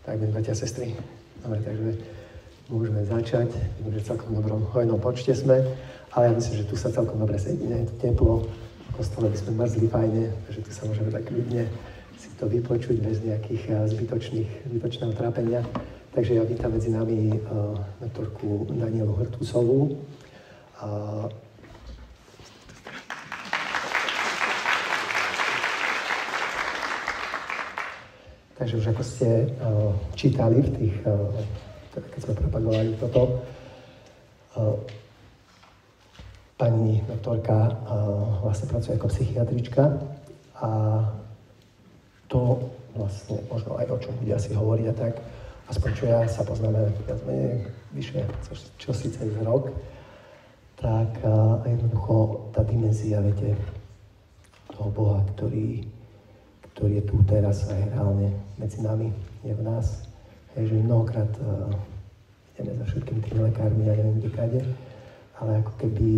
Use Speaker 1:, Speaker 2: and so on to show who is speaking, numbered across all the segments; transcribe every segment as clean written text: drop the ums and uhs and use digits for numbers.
Speaker 1: Tak, bratia a sestry, dobre, takže môžeme začať. Vidím, že celkom dobrom hojnom počte sme, ale ja myslím, že tu sa celkom dobre sedí, nie je tu teplo, v kostole by sme mrzli fajne, takže tu sa môžeme tak ľudne si to vypočuť bez nejakých zbytočného trápenia. Takže ja vítam medzi nami doktorku Danielu Hrtusovú. Takže už ako ste čítali v tých, keď sme propagovali toto, pani doktorka vlastne pracuje ako psychiatrička a to vlastne možno aj o čom ľudia si hovoria, tak aspoň čo ja sa poznáme viac menej vyššie, čo si cez rok, tak jednoducho tá dimenzia, viete, toho Boha, ktorý je tu teraz aj reálne medzi nami, je v nás. Hej, že mnohokrát ideme za všetkými tými lekármi, ja neviem kade, ale ako keby,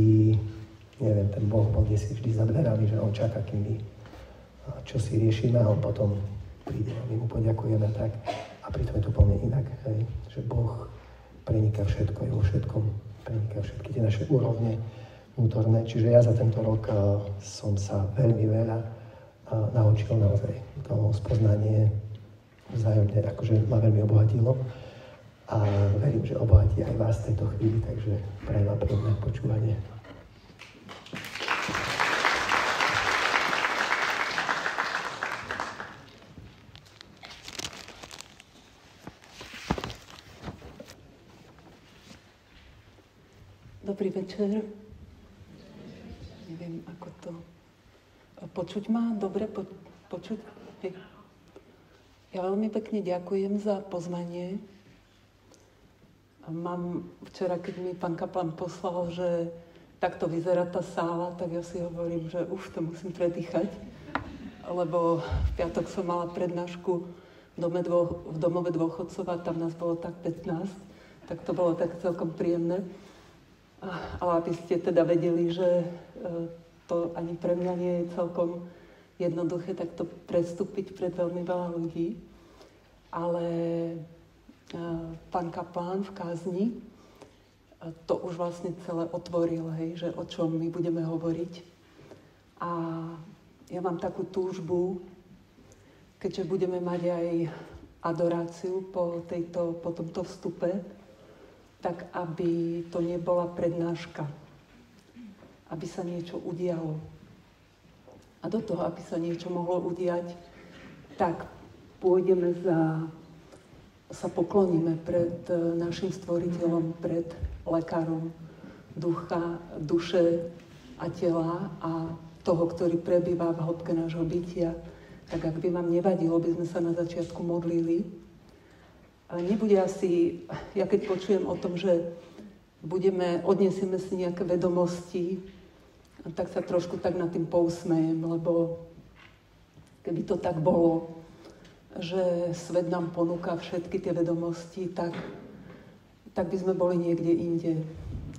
Speaker 1: neviem, ten Boh bol desi vždy za dverami, že on čaká, kým my čo si riešime a on potom príde a my mu poďakujeme tak. A pritom je to úplne inak, hej, že Boh preniká všetko, je vo všetkom, preniká všetky tie naše úrovne vnútorné. Čiže ja za tento rok som sa veľmi veľa naučil naozaj to spoznanie vzájomne, akože ma veľmi obohatilo a verím, že obohatí aj vás v tejto chvíli, takže prajem vám príjemné počúvanie.
Speaker 2: Dobrý večer. Neviem, ako to... Počuť ma? Dobre počuť? Ja veľmi pekne ďakujem za pozvanie. Mám včera, keď mi pán kaplan poslal, že takto vyzerá tá sála, tak ja si hovorím, že to musím predýchať, lebo v piatok som mala prednášku v domove dôchodcov a tam nás bolo tak 15, tak to bolo tak celkom príjemné. Ale aby ste teda vedeli, že to ani pre mňa nie je celkom jednoduché takto predstúpiť pred veľmi veľa ľudí. Ale pán kaplán v kázni to už vlastne celé otvoril, hej, že o čom my budeme hovoriť. A ja mám takú túžbu, keďže budeme mať aj adoráciu po tomto vstupe, tak aby to nebola prednáška, aby sa niečo udialo. A do toho, aby sa niečo mohlo udiať, tak sa pokloníme pred našim stvoriteľom, pred lekárom ducha, duše a tela a toho, ktorý prebýva v hĺbke nášho bytia. Tak ak by vám nevadilo, by sme sa na začiatku modlili. Ale nebude asi, ja keď počujem o tom, že odnesieme si nejaké vedomosti, tak sa trošku tak nad tým pousmejem, lebo keby to tak bolo, že svet nám ponúka všetky tie vedomosti, tak by sme boli niekde inde.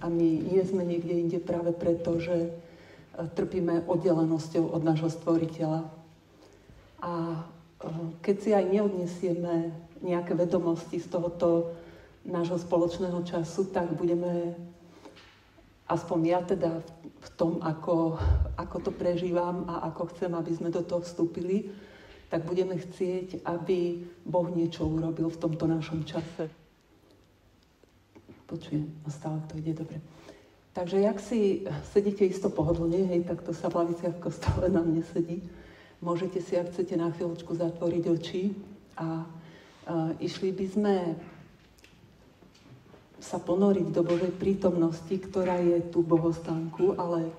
Speaker 2: A my nie sme niekde inde práve preto, že trpíme oddelenosťou od nášho stvoriteľa. A keď si aj neodnesieme nejaké vedomosti z tohoto nášho spoločného času, tak budeme, aspoň ja teda v tom, ako to prežívam a ako chcem, aby sme do toho vstúpili, tak budeme chcieť, aby Boh niečo urobil v tomto našom čase. Počujem, stále to ide dobre. Takže jak si sedíte isto pohodlne, hej, tak to sa v laviciach v kostole nám nesedí. Môžete si, ak chcete, na chvíľočku zatvoriť oči a išli by sme sa ponoriť do Božej prítomnosti, ktorá je tu v bohostánku, ale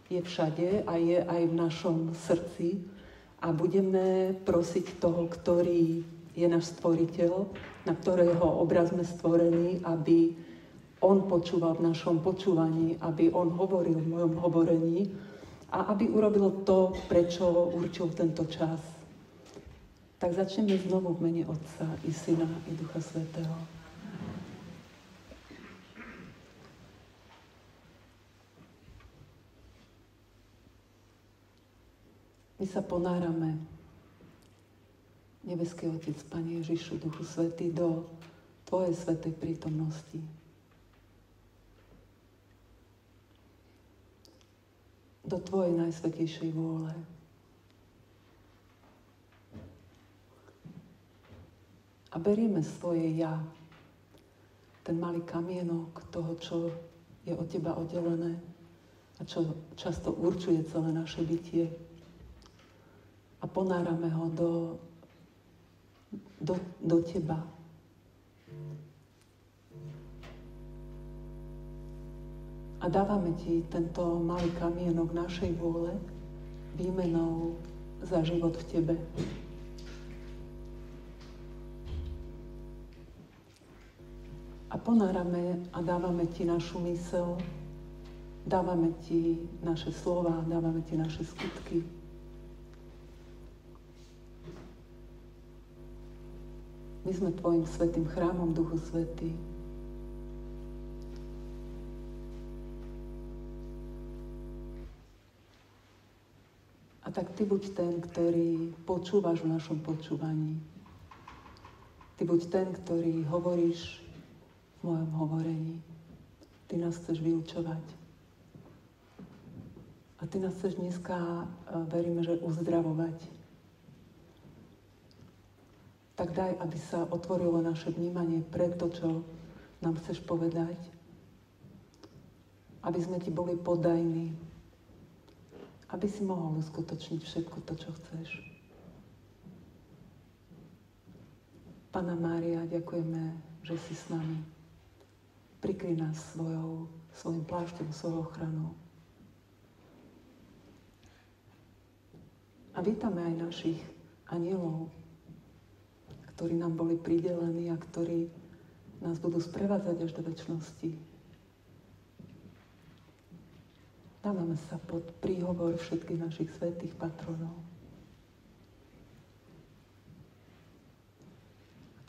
Speaker 2: je všade a je aj v našom srdci. A budeme prosiť toho, ktorý je náš stvoriteľ, na ktorého obraz sme stvorení, aby on počúval v našom počúvaní, aby on hovoril v mojom hovorení a aby urobil to, prečo určil tento čas. Tak začneme znovu v mene Otca i Syna i Ducha Svätého. My sa ponárame Nebeský Otec, Pane Ježišu, Duchu Svätý, do Tvojej svätej prítomnosti. Do Tvojej najsvätejšej vôle. A berieme svoje ja, ten malý kamienok toho, čo je od Teba oddelené a čo často určuje celé naše bytie. A ponárame ho do Teba. A dávame Ti tento malý kamienok našej vôle výmenou za život v Tebe. A ponárame a dávame Ti našu myseľ, dávame Ti naše slova, dávame Ti naše skutky. My sme Tvojim svätým chrámom, Duchu Svätý. A tak Ty buď ten, ktorý počúvaš v našom počúvaní. Ty buď ten, ktorý hovoríš v mojom hovorení. Ty nás chceš vyučovať. A Ty nás chceš dneska, veríme, že uzdravovať. Tak daj, aby sa otvorilo naše vnímanie pre to, čo nám chceš povedať. Aby sme Ti boli podajní. Aby si mohol uskutočniť všetko to, čo chceš. Panna Mária, ďakujeme, že si s nami. Prikryj nás svojím plášťom, svojou ochranou. A vítame aj našich anielov, ktorí nám boli pridelení a ktorí nás budú sprevádzať až do večnosti. Dávame sa pod príhovor všetkých našich svätých patronov.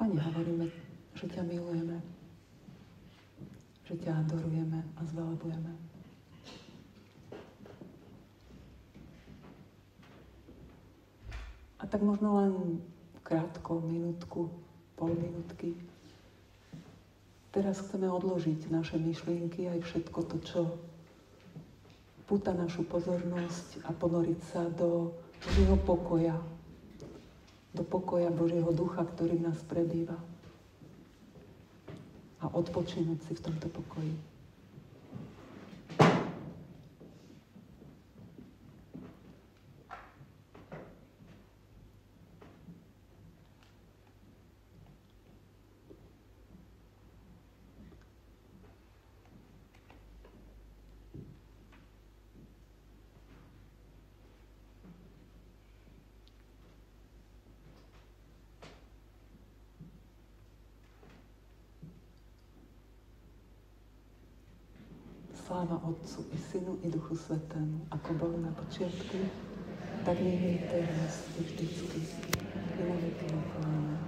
Speaker 2: Pane, hovoríme, že ťa milujeme, že ťa adorujeme a zvelebujeme. A tak možno len krátko, minútku, pol minútky. Teraz chceme odložiť naše myšlienky aj všetko to, čo púta našu pozornosť a ponoriť sa do Božieho pokoja. Do pokoja Božieho ducha, ktorý v nás prebýva. A odpočinúť si v tomto pokoji. Sláva Otcu i Synu i Duchu Svätému, ako bolo na počiatku, tak nech je teraz i vždycky, i na veky vekov. Amen.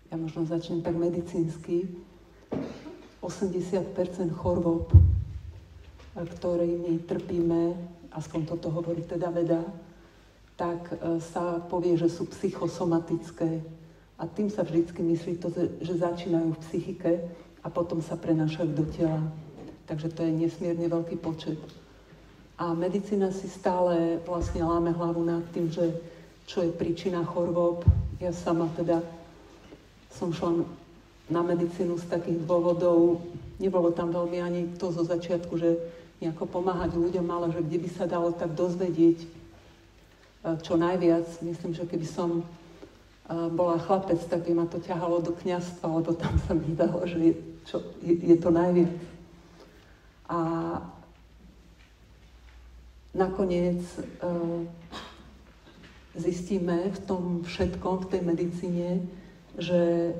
Speaker 2: Ja možno začnem tak medicínsky. 80% chorôb, ktorými trpíme, aspoň toto hovorí teda veda, tak sa povie, že sú psychosomatické. A tým sa vždycky myslí to, že začínajú v psychike a potom sa prenášajú do tela. Takže to je nesmierne veľký počet. A medicína si stále vlastne láme hlavu nad tým, že čo je príčina chorôb. Ja sama teda som šla na medicínu z takých dôvodov. Nebolo tam veľmi ani to zo začiatku, že nejako pomáhať ľuďom, ale že kde by sa dalo tak dozvedieť čo najviac. Myslím, že keby som bola chlapec, tak by ma to ťahalo do kňazstva, lebo tam sa mi zdalo, že je to najviac. A nakoniec zistíme v tom všetkom, v tej medicíne, že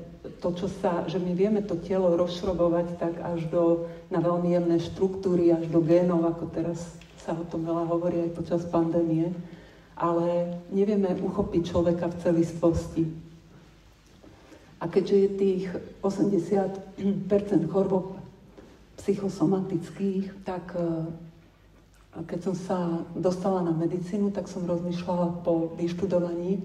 Speaker 2: že my vieme to telo rozšrobovať tak až na veľmi jemné štruktúry, až do génov, ako teraz sa o tom veľa hovorí aj počas pandémie, ale nevieme uchopiť človeka v celistvosti. A keďže je tých 80% chorôb psychosomatických, tak keď som sa dostala na medicínu, tak som rozmýšľala po vyštudovaní,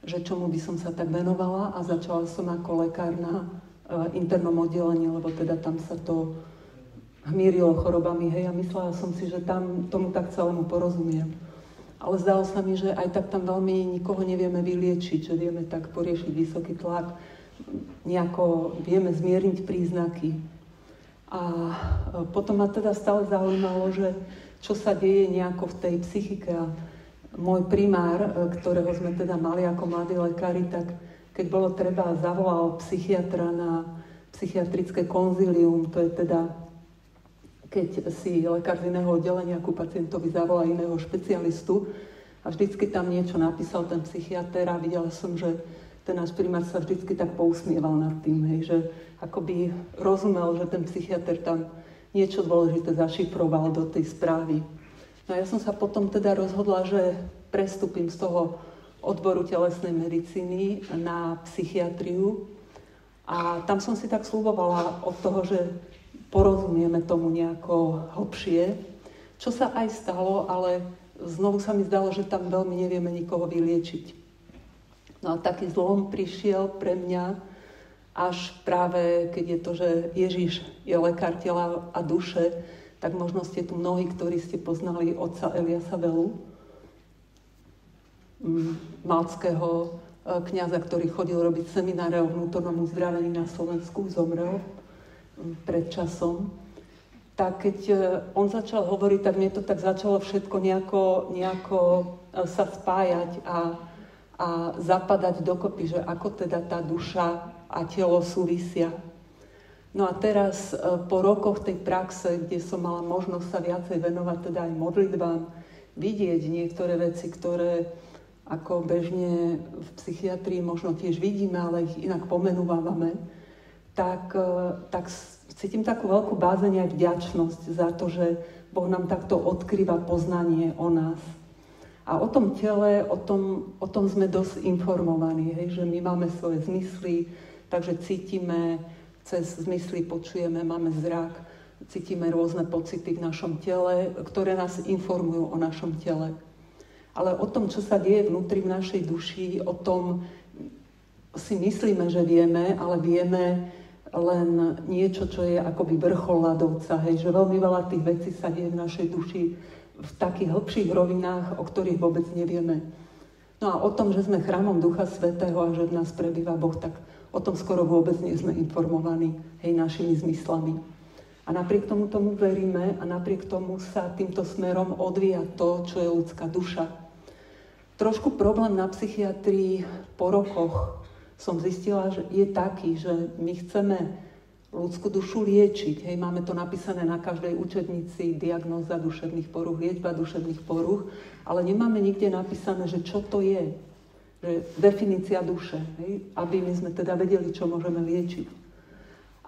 Speaker 2: že čomu by som sa tak venovala a začala som ako lekár na internom oddelení, lebo teda tam sa to hmírilo chorobami, hej, a myslela som si, že tam tomu tak celému porozumiem. Ale zdalo sa mi, že aj tak tam veľmi nikoho nevieme vyliečiť, že vieme tak poriešiť vysoký tlak, nejako vieme zmierniť príznaky. A potom ma teda stále zaujímalo, že čo sa deje nejako v tej psychike. A môj primár, ktorého sme teda mali ako mladí lekári, tak keď bolo treba, zavolal psychiatra na psychiatrické konzílium, to je teda, keď si lekár z iného oddelenia ku pacientovi zavolá iného špecialistu a vždycky tam niečo napísal ten psychiater a videla som, že ten náš primár sa vždycky tak pousmieval nad tým, hej, že akoby rozumel, že ten psychiater tam niečo dôležité zašifroval do tej správy. No a ja som sa potom teda rozhodla, že prestúpim z toho odboru telesnej medicíny na psychiatriu a tam som si tak sľubovala od toho, že porozumieme tomu nejako hlbšie, čo sa aj stalo, ale znovu sa mi zdalo, že tam veľmi nevieme nikoho vyliečiť. No a taký zlom prišiel pre mňa až práve, keď je to, že Ježiš je lekár tela a duše, tak možno ste tu mnohí, ktorí ste poznali otca Eliasa Velu, maltského kňaza, ktorý chodil robiť semináre o vnútornom uzdravení na Slovensku, zomrel pred časom. Tak keď on začal hovoriť, tak mne to tak začalo všetko nejako sa spájať a zapadať dokopy, že ako teda tá duša a telo súvisia. No a teraz po rokoch tej praxe, kde som mala možnosť sa viacej venovať teda aj modlitbám, vidieť niektoré veci, ktoré ako bežne v psychiatrii možno tiež vidíme, ale ich inak pomenúvame, tak cítim takú veľkú bázeň aj vďačnosť za to, že Boh nám takto odkrýva poznanie o nás. A o tom tele, o tom sme dosť informovaní, hej, že my máme svoje zmysly, takže cítime, cez zmysly počujeme, máme zrak, cítime rôzne pocity v našom tele, ktoré nás informujú o našom tele. Ale o tom, čo sa deje vnútri v našej duši, o tom si myslíme, že vieme, ale vieme len niečo, čo je akoby vrchol ľadovca, hej, že veľmi veľa tých vecí sa deje v našej duši v takých hlbších rovinách, o ktorých vôbec nevieme. No a o tom, že sme chrámom Ducha Svätého a že v nás prebýva Boh, tak o tom skoro vôbec nie sme informovaní, hej, našimi zmyslami. A napriek tomu veríme a napriek tomu sa týmto smerom odvíja to, čo je ľudská duša. Trošku problém na psychiatrii po rokoch som zistila, že je taký, že my chceme ľudskú dušu liečiť. Hej, máme to napísané na každej učebnici, diagnóza duševných porúch, liečba duševných porúch, ale nemáme nikde napísané, že čo to je. Že definícia duše, hej, aby my sme teda vedeli, čo môžeme liečiť.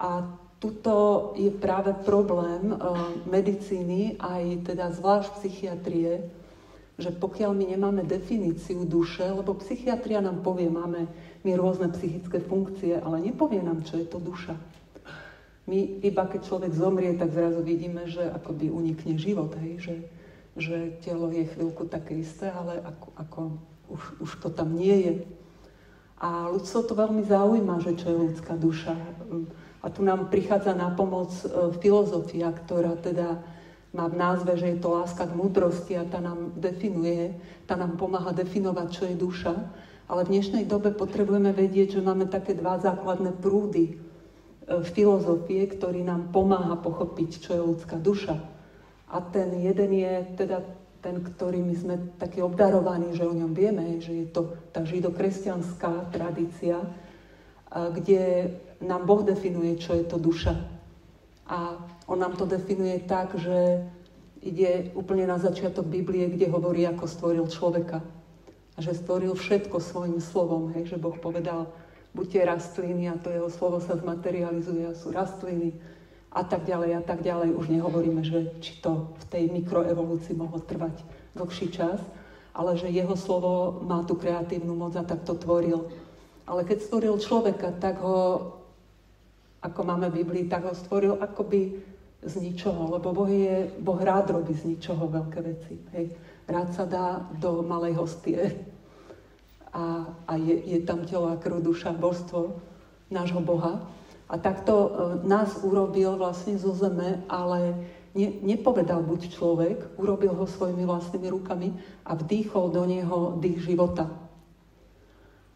Speaker 2: A tuto je práve problém medicíny, aj teda zvlášť psychiatrie, že pokiaľ my nemáme definíciu duše, lebo psychiatria nám povie, máme my rôzne psychické funkcie, ale nepovie nám, čo je to duša. My iba keď človek zomrie, tak zrazu vidíme, že akoby unikne život, hej, že telo je chvíľku také isté, ale ako už to tam nie je. A ľudstvo to veľmi zaujíma, že čo je ľudská duša. A tu nám prichádza na pomoc filozofia, ktorá teda má v názve, že je to láska k múdrosti a tá nám definuje, tá nám pomáha definovať, čo je duša. Ale v dnešnej dobe potrebujeme vedieť, že máme také dva základné prúdy filozofie, ktorý nám pomáha pochopiť, čo je ľudská duša. A ten jeden je teda ten, ktorý my sme taký obdarovaní, že o ňom vieme, že je to tá židokresťanská tradícia, kde nám Boh definuje, čo je to duša. A on nám to definuje tak, že ide úplne na začiatok Biblie, kde hovorí, ako stvoril človeka. A že stvoril všetko svojím slovom, hej, že Boh povedal, buďte rastliny a to jeho slovo sa zmaterializuje a sú rastliny a tak ďalej. Už nehovoríme, že či to v tej mikroevolúcii mohlo trvať dlhší čas, ale že jeho slovo má tú kreatívnu moc a tak to tvoril. Ale keď stvoril človeka, tak ho, ako máme v Biblii, tak ho stvoril akoby z ničoho, lebo Boh rád robí z ničoho veľké veci. Hej. Rád sa dá do malej hostie a je tam telo a krv, duša, božstvo nášho Boha. A takto nás urobil vlastne zo zeme, ale nepovedal buď človek, urobil ho svojimi vlastnými rukami a vdýchol do neho dých života.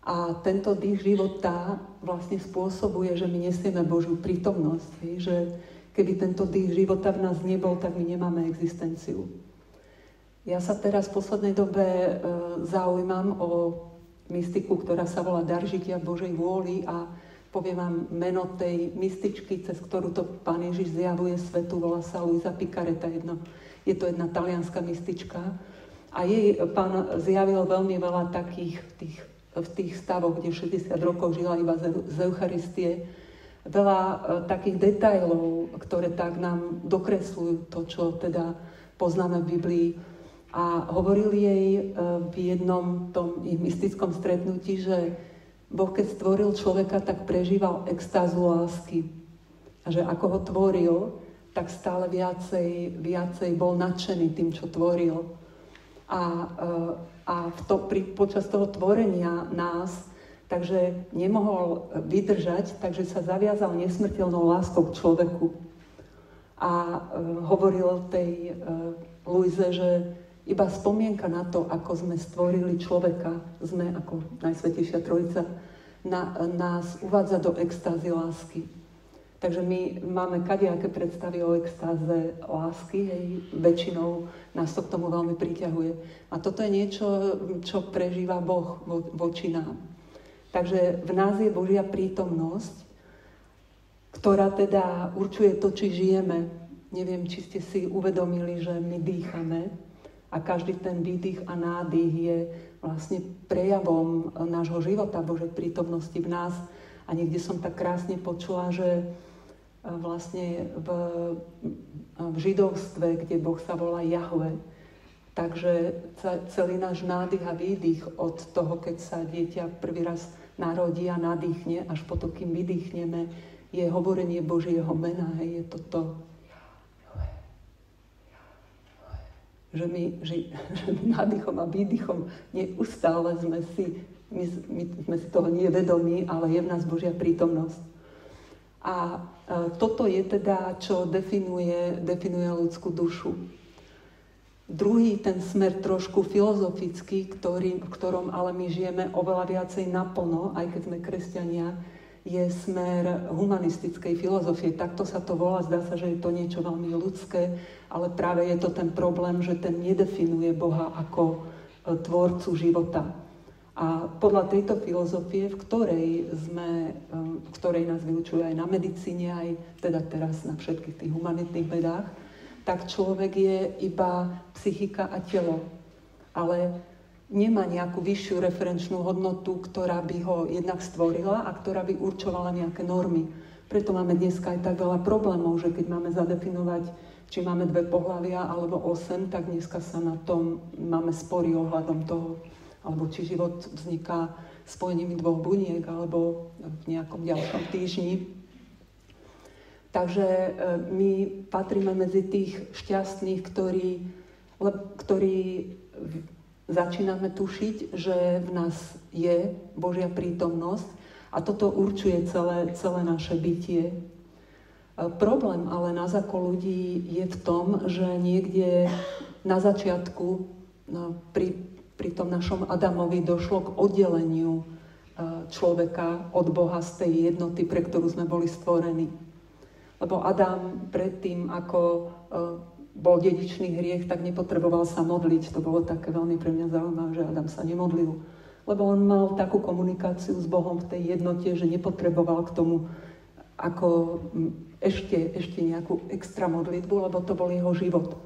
Speaker 2: A tento dých života vlastne spôsobuje, že my nesieme Božiu prítomnosť. Že keby tento dých života v nás nebol, tak my nemáme existenciu. Ja sa teraz v poslednej dobe zaujímam o mystiku, ktorá sa volá Dar žitia v Božej vôli a poviem vám meno tej mystičky, cez ktorú to Pán Ježiš zjavuje svetu, volá sa Luisa Picaretta. Je to jedna talianská mystička a jej Pán zjavil veľmi veľa takých v tých stavoch, kde 60 rokov žila iba z Eucharistie, veľa takých detailov, ktoré tak nám dokresľujú to, čo teda poznáme v Biblii. A hovoril jej v jednom tom ich mystickom stretnutí, že Boh, keď stvoril človeka, tak prežíval extázu lásky. A že ako ho tvoril, tak stále viacej bol nadšený tým, čo tvoril. A počas toho tvorenia nás, takže nemohol vydržať, takže sa zaviazal nesmrteľnou láskou k človeku. A hovoril tej Luize, že iba spomienka na to, ako sme stvorili človeka, sme ako Najsvätejšia Trojica, nás uvádza do extázy lásky. Takže my máme kadejaké predstavy o extáze lásky, hej, väčšinou nás to k tomu veľmi priťahuje. A toto je niečo, čo prežíva Boh voči nám. Takže v nás je Božia prítomnosť, ktorá teda určuje to, či žijeme. Neviem, či ste si uvedomili, že my dýchame a každý ten výdych a nádych je vlastne prejavom nášho života, Božej prítomnosti v nás. A niekde som tak krásne počula, že vlastne v židovstve, kde Boh sa volá Jahve, takže celý náš nádych a výdych od toho, keď sa dieťa prvý raz narodí a nadýchne, až potom, kým vydýchneme, je hovorenie Božieho mena. Je toto, že my nádychom a výdychom neustále sme si toho nie vedomí, ale je v nás Božia prítomnosť. A toto je teda, čo definuje ľudskú dušu. Druhý ten smer trošku filozofický, v ktorom ale my žijeme oveľa viacej naplno, aj keď sme kresťania, je smer humanistickej filozofie. Takto sa to volá, zdá sa, že je to niečo veľmi ľudské, ale práve je to ten problém, že ten nedefinuje Boha ako tvorcu života. A podľa tejto filozofie, v ktorej nás vyučujú aj na medicíne, aj teda teraz na všetkých tých humanitných vedách, tak človek je iba psychika a telo. Ale nemá nejakú vyššiu referenčnú hodnotu, ktorá by ho jednak stvorila a ktorá by určovala nejaké normy. Preto máme dneska aj tak veľa problémov, že keď máme zadefinovať, či máme 2 pohlavia alebo 8, tak dneska sa na tom máme spory ohľadom toho, alebo či život vzniká spojením 2 buniek, alebo v nejakom ďalšom týždni. Takže my patríme medzi tých šťastných, ktorí začíname tušiť, že v nás je Božia prítomnosť a toto určuje celé naše bytie. Problém ale nás ako ľudí je v tom, že niekde na začiatku pri tom našom Adamovi došlo k oddeleniu človeka od Boha z tej jednoty, pre ktorú sme boli stvorení. Lebo Adam predtým, ako bol dedičný hriech, tak nepotreboval sa modliť. To bolo také veľmi pre mňa zaujímavé, že Adam sa nemodlil. Lebo on mal takú komunikáciu s Bohom v tej jednote, že nepotreboval k tomu ako ešte nejakú extra modlitbu, lebo to bol jeho život.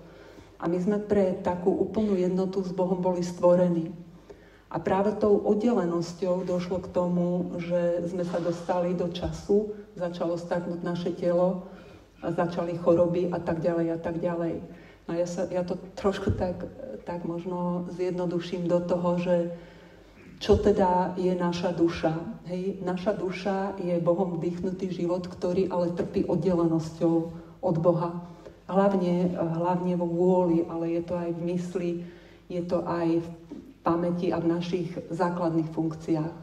Speaker 2: A my sme pre takú úplnú jednotu s Bohom boli stvorení. A práve tou oddelenosťou došlo k tomu, že sme sa dostali do času, začalo starnúť naše telo, a začali choroby a tak ďalej a tak ďalej. No ja to trošku tak možno zjednoduším do toho, že čo teda je naša duša. Hej? Naša duša je Bohom vdýchnutý život, ktorý ale trpí oddelenosťou od Boha. Hlavne vo vôli, ale je to aj v mysli, je to aj v pamäti a v našich základných funkciách.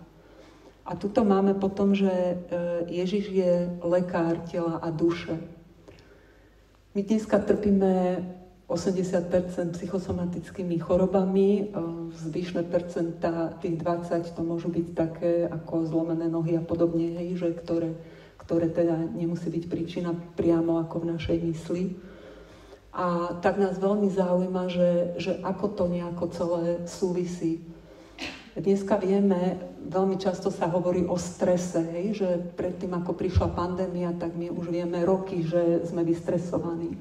Speaker 2: A tuto máme potom, že Ježiš je lekár tela a duše. My dneska trpíme 80% psychosomatickými chorobami, zvyšné percentá, tých 20, to môžu byť také ako zlomené nohy a podobne, hej, že ktoré teda nemusí byť príčina priamo ako v našej mysli. A tak nás veľmi zaujíma, že ako to nejako celé súvisí. Dneska vieme, veľmi často sa hovorí o strese, hej, že predtým, ako prišla pandémia, tak my už vieme roky, že sme vystresovaní.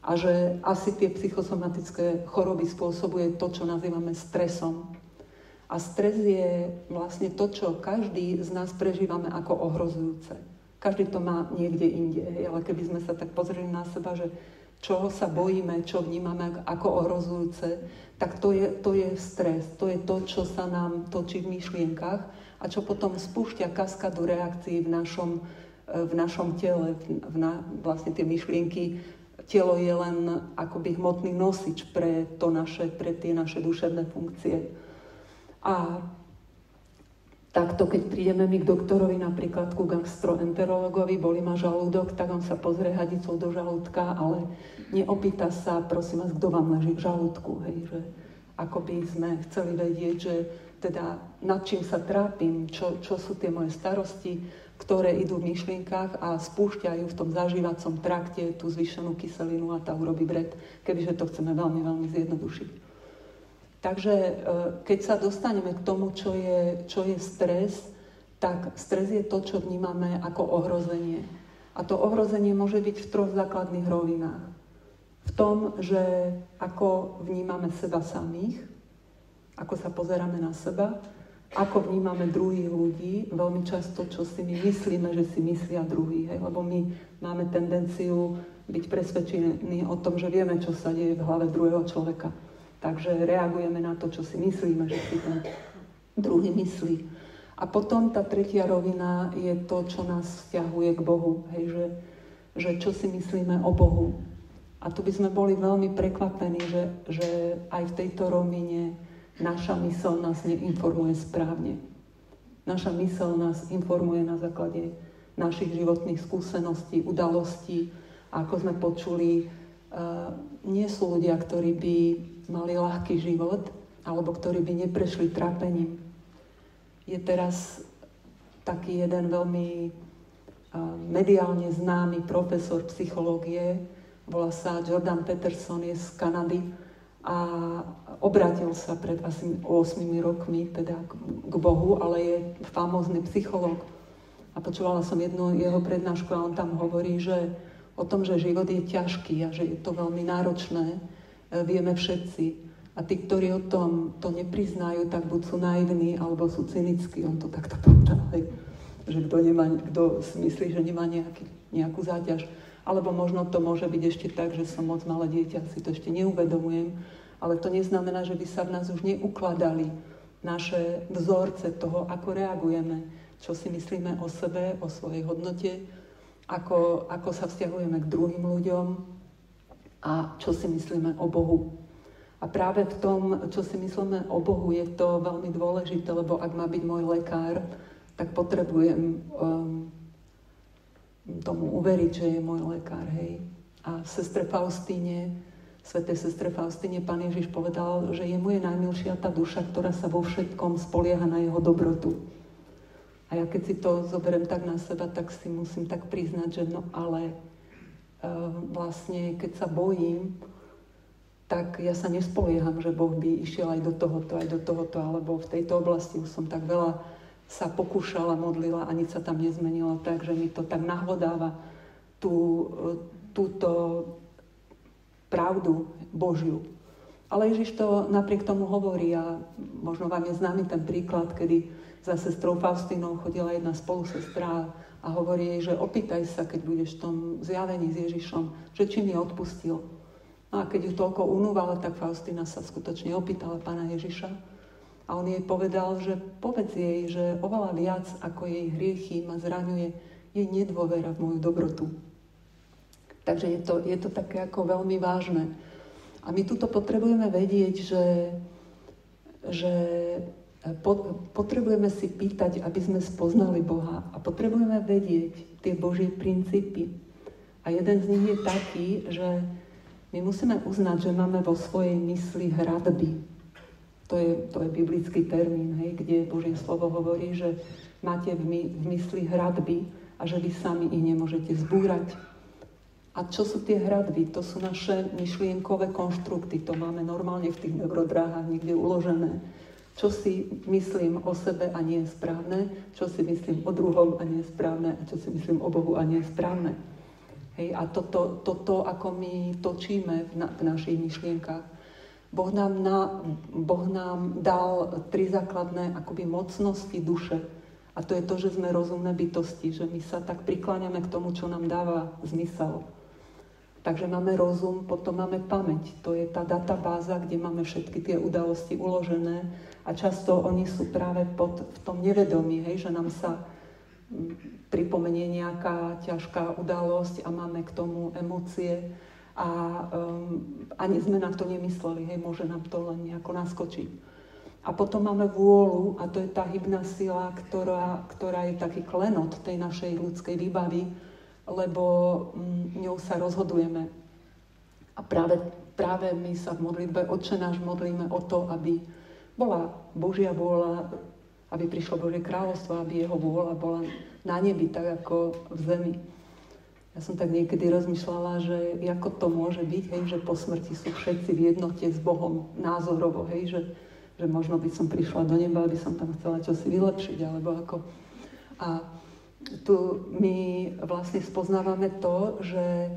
Speaker 2: A že asi tie psychosomatické choroby spôsobuje to, čo nazývame stresom. A stres je vlastne to, čo každý z nás prežívame ako ohrozujúce. Každý to má niekde inde, hej, ale keby sme sa tak pozreli na seba, že čoho sa bojíme, čo vnímame ako ohrozujúce, tak to je stres, to je to, čo sa nám točí v myšlienkach a čo potom spúšťa kaskadu reakcií v našom tele, vlastne tie myšlienky. Telo je len akoby hmotný nosič pre tie naše duševné funkcie. A takto, keď prídeme my k doktorovi, napríklad ku gastroenterologovi, bolí ma žalúdok, tak on sa pozrie hadicou do žalúdka, ale neopýta sa, prosím vás, kto vám leží v žalúdku, hej, že ako by sme chceli vedieť, že teda nad čím sa trápim, čo sú tie moje starosti, ktoré idú v myšlienkach a spúšťajú v tom zažívacom trakte tú zvýšenú kyselinu a tá urobí vred, kebyže to chceme veľmi, veľmi zjednodušiť. Takže keď sa dostaneme k tomu, čo je stres, tak stres je to, čo vnímame ako ohrozenie. A to ohrozenie môže byť v 3 základných rovinách. V tom, že ako vnímame seba samých, ako sa pozeráme na seba, ako vnímame druhých ľudí, veľmi často, čo si my myslíme, že si myslia druhí, hej? Lebo my máme tendenciu byť presvedčení o tom, že vieme, čo sa deje v hlave druhého človeka. Takže reagujeme na to, čo si myslíme, že si ten druhý myslí. A potom tá 3. rovina je to, čo nás vzťahuje k Bohu. Hej, že čo si myslíme o Bohu. A tu by sme boli veľmi prekvapení, že aj v tejto rovine naša myseľ nás neinformuje správne. Naša myseľ nás informuje na základe našich životných skúseností, udalostí. A ako sme počuli, nie sú ľudia, ktorí by mali ľahký život, alebo ktorí by neprešli trápením. Je teraz taký jeden veľmi mediálne známy profesor psychológie, volá sa Jordan Peterson, je z Kanady a obrátil sa pred asi 8 rokmi teda k Bohu, ale je famózny psychológ. A počúvala som jednu jeho prednášku a on tam hovorí, že o tom, že život je ťažký a že je to veľmi náročné, vieme všetci. A tí, ktorí o tom to nepriznajú, tak buď sú naivní, alebo sú cynickí. On to takto povedal, že kto si myslí, že nemá nejakú záťaž. Alebo možno to môže byť ešte tak, že som moc malé dieťa, si to ešte neuvedomujem. Ale to neznamená, že by sa v nás už neukladali naše vzorce toho, ako reagujeme, čo si myslíme o sebe, o svojej hodnote, ako sa vzťahujeme k druhým ľuďom a čo si myslíme o Bohu. A práve v tom, čo si myslíme o Bohu, je to veľmi dôležité, lebo ak má byť môj lekár, tak potrebujem tomu uveriť, že je môj lekár, hej. A sestre Faustíne, svätej sestre Faustíne, Pán Ježiš povedal, že je moje najmilšia tá duša, ktorá sa vo všetkom spolieha na jeho dobrotu. A ja keď si to zoberiem tak na seba, tak si musím tak priznať, že no ale vlastne keď sa bojím, tak ja sa nespolieham, že Boh by išiel aj do tohoto, alebo v tejto oblasti už som tak veľa sa pokúšala, modlila a nič sa tam nezmenilo, takže mi to tak nahlodáva túto pravdu Božiu. Ale Ježiš to napriek tomu hovorí a možno vám je známy ten príklad, kedy za sestrou Faustínou chodila jedna spolusestra a hovorí jej, že opýtaj sa, keď budeš v tom zjavení s Ježišom, že či mi odpustil. No a keď ju toľko unúvala, tak Faustína sa skutočne opýtala Pána Ježiša. A on jej povedal, že povedz jej, že oveľa viac ako jej hriechy ma zraňuje jej nedôvera v moju dobrotu. Takže je to také ako veľmi vážne. A my tuto potrebujeme vedieť, že potrebujeme si pýtať, aby sme spoznali Boha. A potrebujeme vedieť tie Božie princípy. A jeden z nich je taký, že my musíme uznať, že máme vo svojej mysli hradby. To je biblický termín, hej, kde Božie slovo hovorí, že máte v mysli hradby a že vy sami ich nemôžete zbúrať. A čo sú tie hradby? To sú naše myšlienkové konštrukty. To máme normálne v tých neurodráhach niekde uložené. Čo si myslím o sebe a nie je správne, čo si myslím o druhom a nie je správne, a čo si myslím o Bohu a nie je správne. Hej, a toto, ako my točíme v našich myšlienkach. Boh nám dal 3 základné akoby mocnosti duše. A to je to, že sme rozumné bytosti, že my sa tak prikláňame k tomu, čo nám dáva zmysel. Takže máme rozum, potom máme pamäť. To je tá databáza, kde máme všetky tie udalosti uložené a často oni sú práve v tom nevedomí, hej, že nám sa pripomenie nejaká ťažká udalosť a máme k tomu emócie a ani sme na to nemysleli, hej, môže nám to len nejako naskočiť. A potom máme vôľu a to je tá hybná sila, ktorá je taký klenot tej našej ľudskej výbavy, lebo ňou sa rozhodujeme. A práve my sa v modlitbe Otče náš modlíme o to, aby bola Božia vôľa, aby prišlo Božie kráľovstvo, aby jeho vôľa bola na nebi, tak ako v zemi. Ja som tak niekedy rozmýšľala, že ako to môže byť, hej, že po smrti sú všetci v jednote s Bohom názorovo, hej, že možno by som prišla do neba, aby som tam chcela čosi vylepšiť, alebo ako. A tu my vlastne spoznávame to, že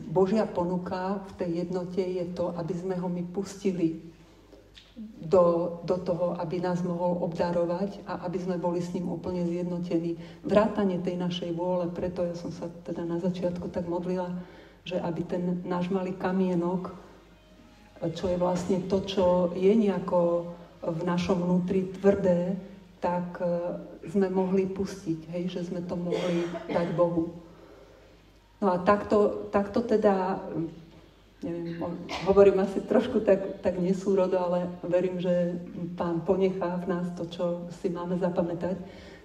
Speaker 2: Božia ponuka v tej jednote je to, aby sme ho my pustili do toho, aby nás mohol obdarovať a aby sme boli s ním úplne zjednotení. Vrátanie tej našej vôle, preto ja som sa teda na začiatku tak modlila, že aby ten náš malý kamienok, čo je vlastne to, čo je nejako v našom vnútri tvrdé, tak sme mohli pustiť, hej, že sme to mohli dať Bohu. No a takto teda, neviem, hovorím asi trošku tak nesúrodo, ale verím, že Pán ponechá v nás to, čo si máme zapamätať.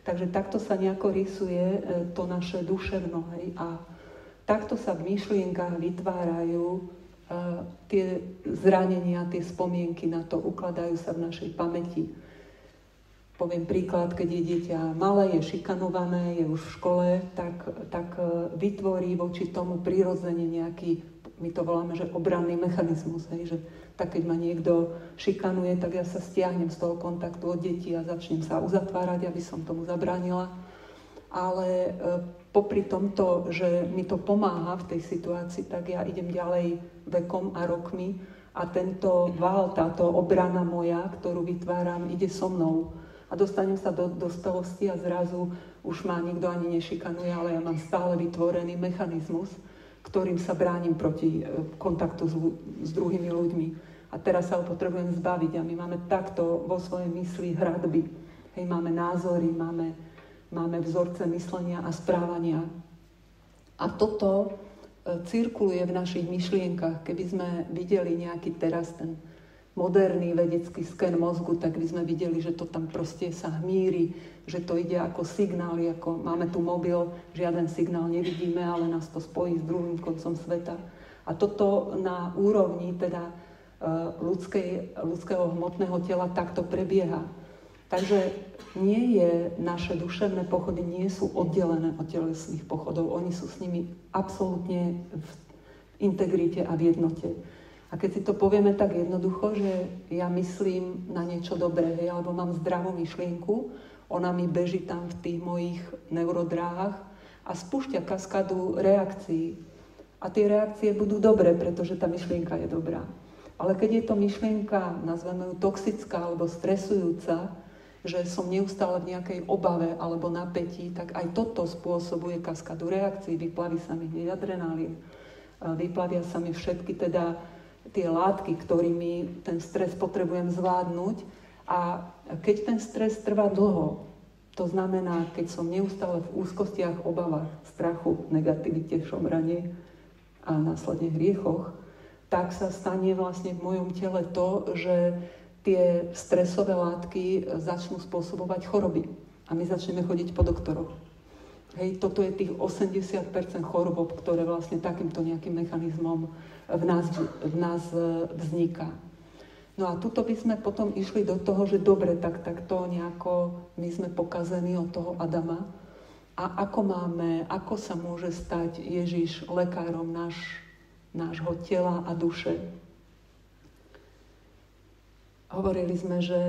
Speaker 2: Takže takto sa nejako rysuje to naše duševno, hej, a takto sa v myšlienkach vytvárajú tie zranenia, tie spomienky na to, ukladajú sa v našej pamäti. Poviem príklad, keď je dieťa malé, je šikanované, je už v škole, tak vytvorí voči tomu prirodzene nejaký, my to voláme, že obranný mechanizmus. Hej, že tak keď ma niekto šikanuje, tak ja sa stiahnem z toho kontaktu od detí a začnem sa uzatvárať, aby som tomu zabránila. Ale popri tomto, že mi to pomáha v tej situácii, tak ja idem ďalej vekom a rokmi a tento val, táto obrana moja, ktorú vytváram, ide so mnou. A dostanem sa do dospelosti a zrazu už ma nikto ani nešikanuje, ale ja mám stále vytvorený mechanizmus, ktorým sa bránim proti kontaktu s druhými ľuďmi. A teraz sa ho potrebujem zbaviť a my máme takto vo svojej mysli hradby. Hej, máme názory, máme vzorce myslenia a správania. A toto cirkuluje v našich myšlienkach. Keby sme videli nejaký teraz ten moderný vedecký sken mozgu, tak by sme videli, že to tam proste sa hmíri, že to ide ako signály, ako máme tu mobil, žiaden signál nevidíme, ale nás to spojí s druhým koncom sveta. A toto na úrovni teda ľudského hmotného tela takto prebieha. Takže nie je, naše duševné pochody nie sú oddelené od telesných pochodov, oni sú s nimi absolútne v integrite a v jednote. A keď si to povieme tak jednoducho, že ja myslím na niečo dobré, hej, alebo mám zdravú myšlienku, ona mi beží tam v tých mojich neurodráhach a spúšťa kaskádu reakcií. A tie reakcie budú dobré, pretože tá myšlienka je dobrá. Ale keď je to myšlienka, nazveme ju toxická alebo stresujúca, že som neustále v nejakej obave alebo napätí, tak aj toto spôsobuje kaskádu reakcií. Vyplaví sa mi hneď adrenalín, vyplavia sa mi všetky teda tie látky, ktorými ten stres potrebujem zvládnuť. A keď ten stres trvá dlho, To znamená, keď som neustále v úzkostiach, obavách, strachu, negativite, šomrane a následne hriechoch, tak sa stane vlastne v mojom tele to, že tie stresové látky začnú spôsobovať choroby. A my začneme chodiť po doktoroch. Hej, toto je tých 80% chorôb, ktoré vlastne takýmto nejakým mechanizmom v nás vzniká. No a tuto by sme potom išli do toho, že dobre, tak to nejako my sme pokazení od toho Adama. A ako sa môže stať Ježiš lekárom nášho tela a duše? Hovorili sme, že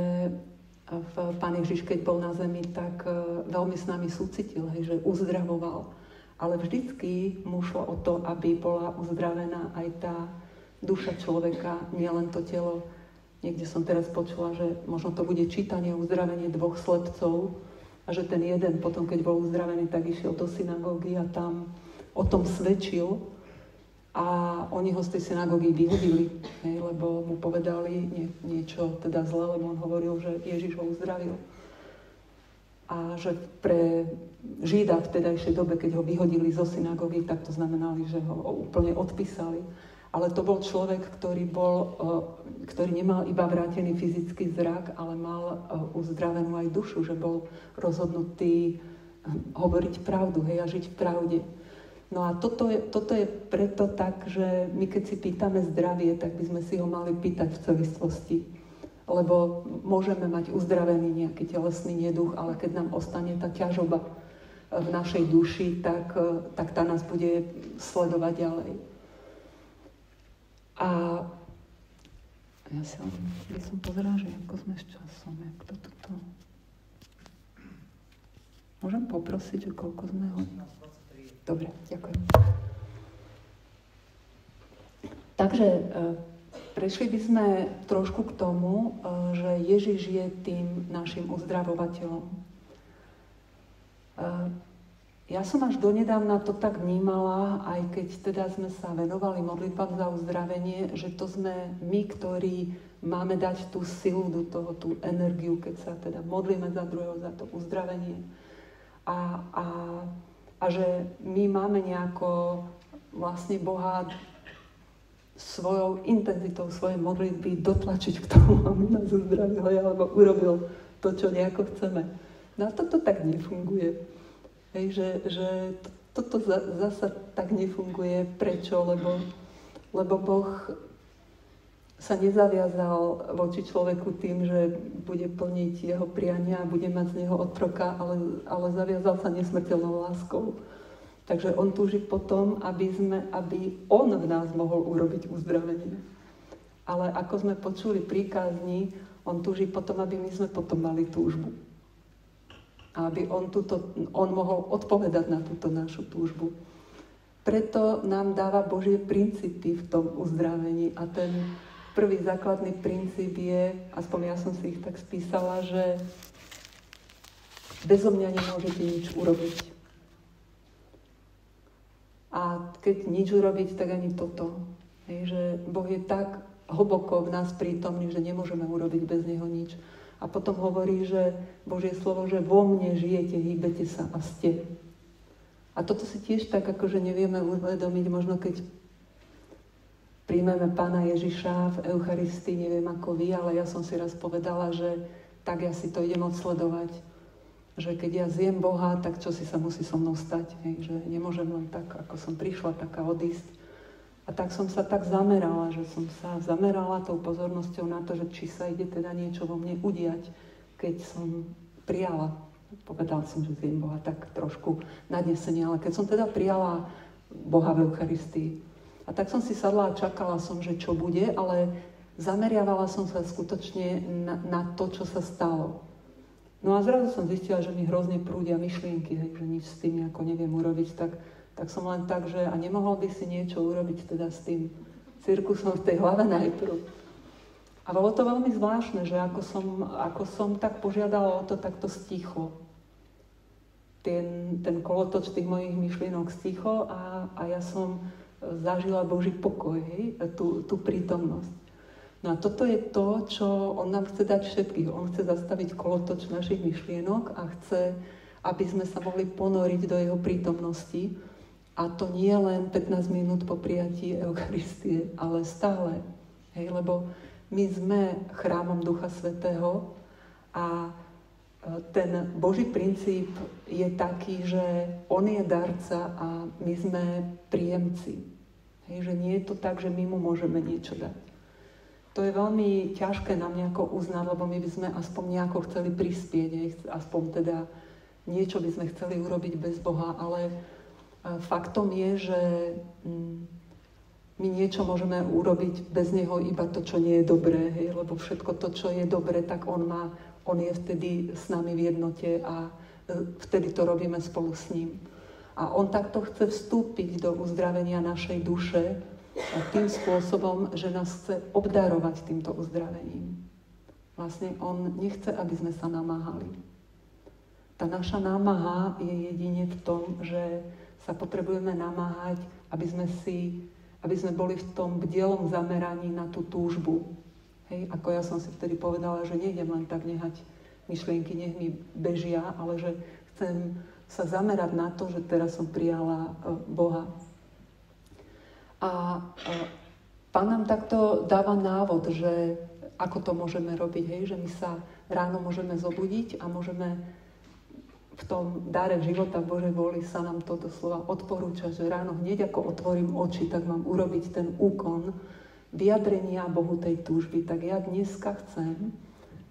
Speaker 2: Pán Ježiš, keď bol na zemi, tak veľmi s nami súcitil, hej, že uzdravoval. Ale vždycky mu šlo o to, aby bola uzdravená aj tá duša človeka, nielen to telo. Niekde som teraz počula, že možno to bude čítanie o uzdravenie 2 slepcov a že ten jeden potom, keď bol uzdravený, tak išiel do synagógy a tam o tom svedčil a oni ho z tej synagógy vyhodili, lebo mu povedali niečo teda zlé, lebo on hovoril, že Ježiš ho uzdravil. A že pre Žida v tedajšej dobe, keď ho vyhodili zo synagógy, tak to znamenali, že ho úplne odpísali. Ale to bol človek, ktorý nemal iba vrátený fyzický zrak, ale mal uzdravenú aj dušu, že bol rozhodnutý hovoriť pravdu, hej, a žiť v pravde. No a toto je preto tak, že my keď si pýtame zdravie, tak by sme si ho mali pýtať v celistvosti. Lebo môžeme mať uzdravený nejaký telesný neduch, ale keď nám ostane tá ťažoba v našej duši, tak tá nás bude sledovať ďalej. A ja by som pozerala, že ako sme s časom, jak to tuto... Môžem poprosiť, že koľko sme hodín? Dobre, ďakujem. Takže prešli by sme trošku k tomu, že Ježiš je tým našim uzdravovateľom. Ja som až donedávna to tak vnímala, aj keď teda sme sa venovali modlitbám za uzdravenie, že to sme my, ktorí máme dať tú silu do toho, tú energiu, keď sa teda modlíme za druhého, za to uzdravenie. A že my máme nejako vlastne Boha svojou intenzitou, svojej modlitby dotlačiť k tomu, aby nás uzdravil, alebo urobil to, čo nejako chceme. No a toto tak nefunguje. Hej, že toto zasa tak nefunguje. Prečo? Lebo Boh sa nezaviazal voči človeku tým, že bude plniť jeho priania a bude mať z neho otroka, ale zaviazal sa nesmrteľnou láskou. Takže on túži potom, aby on v nás mohol urobiť uzdravenie. Ale ako sme počuli príkazni, on túži potom, aby my sme potom mali túžbu. A aby on mohol odpovedať na túto našu túžbu. Preto nám dáva Božie princípy v tom uzdravení. A ten prvý základný princíp je, aspoň ja som si ich tak spísala, že bezo mňa nemôžete nič urobiť. A keď nič urobiť, tak ani toto. Že Boh je tak hlboko v nás prítomný, že nemôžeme urobiť bez Neho nič. A potom hovorí, že Božie slovo, že vo mne žijete, hýbete sa a ste. A toto si tiež tak akože nevieme uvedomiť, možno keď príjmeme Pána Ježiša v Eucharistii, neviem ako vy, ale ja som si raz povedala, že tak ja si to idem odsledovať. Že keď ja zjem Boha, tak čo si sa musí so mnou stať. Hej? Že nemôžem len tak, ako som prišla, taká odísť. A tak som sa tak zamerala, že som sa zamerala tou pozornosťou na to, že či sa ide teda niečo vo mne udiať, keď som prijala. Povedala som, že zjem Boha tak trošku nadnesenie, ale keď som teda prijala Boha v Eucharistii. A tak som si sadla a čakala som, že čo bude, ale zameriavala som sa skutočne na to, čo sa stalo. No a zrazu som zistila, že mi hrozne prúdia myšlienky, že nič s tým ako neviem urobiť, tak som len tak, že a nemohol by si niečo urobiť teda s tým cirkusom v tej hlave najprv. A bolo to veľmi zvláštne, že ako som tak požiadala o to, tak to stichlo. Ten kolotoč tých mojich myšlienok stichol a ja som zažila Boží pokoj, tú prítomnosť. No a toto je to, čo on nám chce dať všetkých. On chce zastaviť kolotoč našich myšlienok a chce, aby sme sa mohli ponoriť do jeho prítomnosti. A to nie len 15 minút po prijatí Eucharistie, ale stále. Hej, lebo my sme chrámom Ducha Svätého a ten Boží princíp je taký, že on je darca a my sme príjemci. Hej, že nie je to tak, že my mu môžeme niečo dať. To je veľmi ťažké nám nejako uznať, lebo my by sme aspoň nejako chceli prispieť, aspoň teda niečo by sme chceli urobiť bez Boha, ale faktom je, že my niečo môžeme urobiť bez Neho iba to, čo nie je dobré, hej? Lebo všetko to, čo je dobré, tak on je vtedy s nami v jednote a vtedy to robíme spolu s ním. A on takto chce vstúpiť do uzdravenia našej duše tým spôsobom, že nás chce obdarovať týmto uzdravením. Vlastne on nechce, aby sme sa namáhali. Tá naša námaha je jedine v tom, že sa potrebujeme namáhať, aby sme boli v tom bdelom zameraní na tú túžbu. Hej, ako ja som si vtedy povedala, že nejdem len tak nehať myšlienky, nech mi bežia, ale že chcem sa zamerať na to, že teraz som prijala Boha. A Pán nám takto dáva návod, že ako to môžeme robiť, hej? Že my sa ráno môžeme zobudiť a môžeme v tom dare života v Božej vôli sa nám to doslova odporúča, že ráno hneď ako otvorím oči, tak mám urobiť ten úkon vyjadrenia Bohu tej túžby. Tak ja dneska chcem,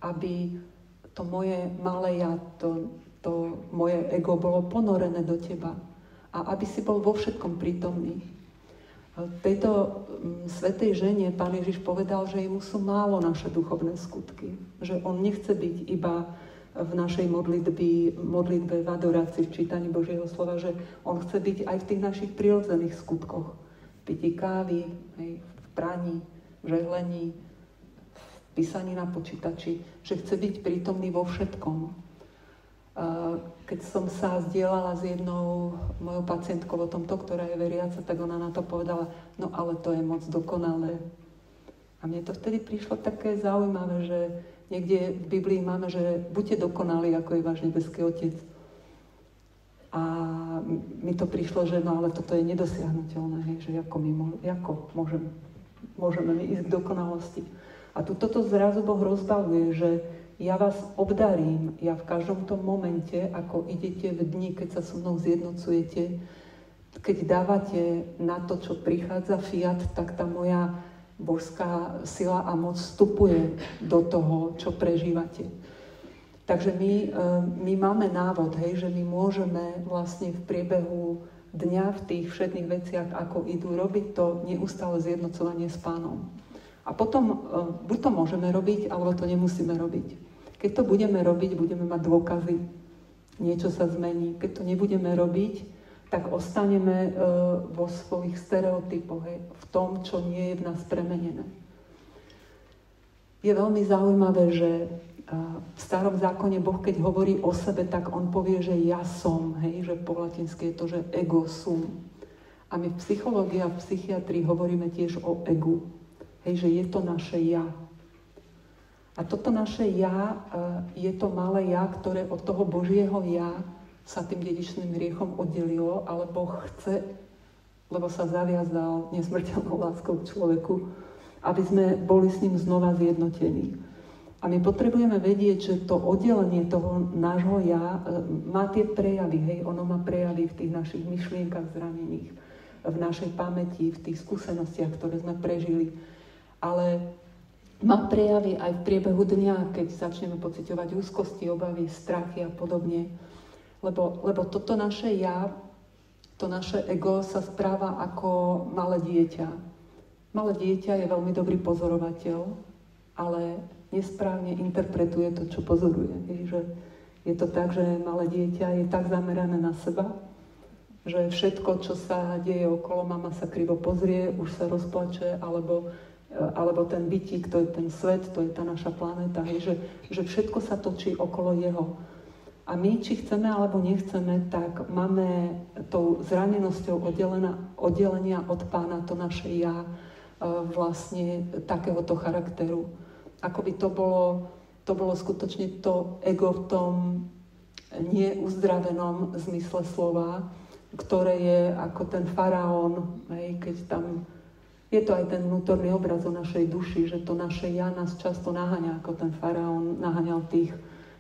Speaker 2: aby to moje malé ja, to moje ego bolo ponorené do teba a aby si bol vo všetkom prítomný. Tejto svätej žene Pán Ježiš povedal, že jemu sú málo naše duchovné skutky. Že on nechce byť iba v našej modlitbe, v adorácii, v čítaní Božieho slova, že on chce byť aj v tých našich prirodzených skutkoch. V pití kávy, v praní, v žehlení, v písaní na počítači. Že chce byť prítomný vo všetkom. Keď som sa zdieľala s jednou mojou pacientkou o tomto, ktorá je veriaca, tak ona na to povedala, no ale to je moc dokonalé. A mne to vtedy prišlo také zaujímavé, že niekde v Biblii máme, že buďte dokonalí, ako je váš nebeský Otec. A mi to prišlo, že no ale toto je nedosiahnuteľné, hej, že ako môžeme my ísť k dokonalosti. A tu toto zrazu Boh rozbavuje, že ja vás obdarím, ja v každom tom momente, ako idete v dni, keď sa so mnou zjednocujete, keď dávate na to, čo prichádza fiat, tak tá moja božská sila a moc vstupuje do toho, čo prežívate. Takže my máme návod, hej, že my môžeme vlastne v priebehu dňa v tých všetných veciach, ako idú, robiť to neustále zjednocovanie s Pánom. A potom buď to môžeme robiť, alebo to nemusíme robiť. Keď to budeme robiť, budeme mať dôkazy. Niečo sa zmení. Keď to nebudeme robiť, tak ostaneme vo svojich stereotypoch, v tom, čo nie je v nás premenené. Je veľmi zaujímavé, že v Starom zákone Boh, keď hovorí o sebe, tak on povie, že ja som, hej, že po latinsky je to, že ego sum. A my v psychológii a v psychiatrii hovoríme tiež o egu. Hej, že je to naše ja. A toto naše ja je to malé ja, ktoré od toho Božieho ja sa tým dedičným hriechom oddelilo, ale Boh chce, lebo sa zaviazal nesmrteľnou láskou k človeku, aby sme boli s ním znova zjednotení. A my potrebujeme vedieť, že to oddelenie toho nášho ja má tie prejavy, hej, ono má prejavy v tých našich myšlienkach zranených, v našej pamäti, v tých skúsenostiach, ktoré sme prežili. Ale má prejavy aj v priebehu dňa, keď začneme pociťovať úzkosti, obavy, strachy a podobne. Lebo toto naše ja, to naše ego sa správa ako malé dieťa. Malé dieťa je veľmi dobrý pozorovateľ, ale nesprávne interpretuje to, čo pozoruje. Že je to tak, že malé dieťa je tak zamerané na seba, že všetko, čo sa deje okolo, mama sa krivo pozrie, už sa rozplače, alebo ten bytík, to je ten svet, to je tá naša planéta, že všetko sa točí okolo jeho. A my, či chceme alebo nechceme, tak máme tou zranenosťou oddelenia od Pána to naše ja vlastne takéhoto charakteru. Akoby to bolo skutočne to ego v tom neuzdravenom zmysle slova, ktoré je ako ten faraón, keď tam je to aj ten vnútorný obraz o našej duši, že to naše ja nás často naháňa, ako ten faraón naháňal tých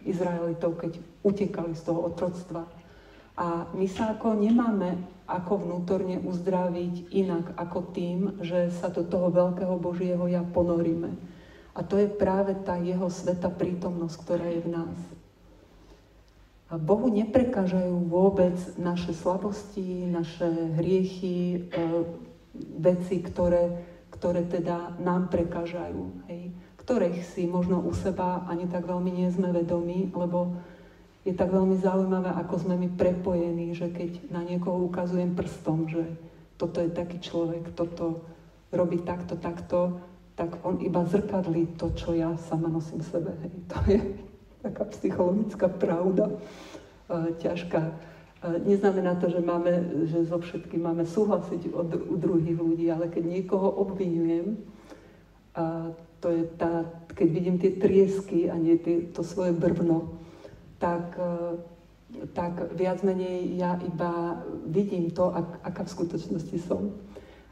Speaker 2: Izraelitov, keď utekali z toho otroctva. A my sa ako nemáme ako vnútorne uzdraviť inak ako tým, že sa do toho veľkého Božieho ja ponoríme. A to je práve tá jeho svätá prítomnosť, ktorá je v nás. A Bohu neprekážajú vôbec naše slabosti, naše hriechy, veci, ktoré teda nám prekážajú, ktorých si možno u seba ani tak veľmi nie sme vedomí, lebo je tak veľmi zaujímavé, ako sme my prepojení, že keď na niekoho ukazujem prstom, že toto je taký človek, toto robí takto, tak on iba zrkadlí to, čo ja sama nosím v sebe. To je taká psychologická pravda, ťažká. Neznamená to, že so všetkým máme súhlasiť u druhých ľudí, ale keď niekoho obviňujem, to je keď vidím tie triesky a nie to svoje brvno, tak viac menej ja iba vidím to, aká v skutočnosti som.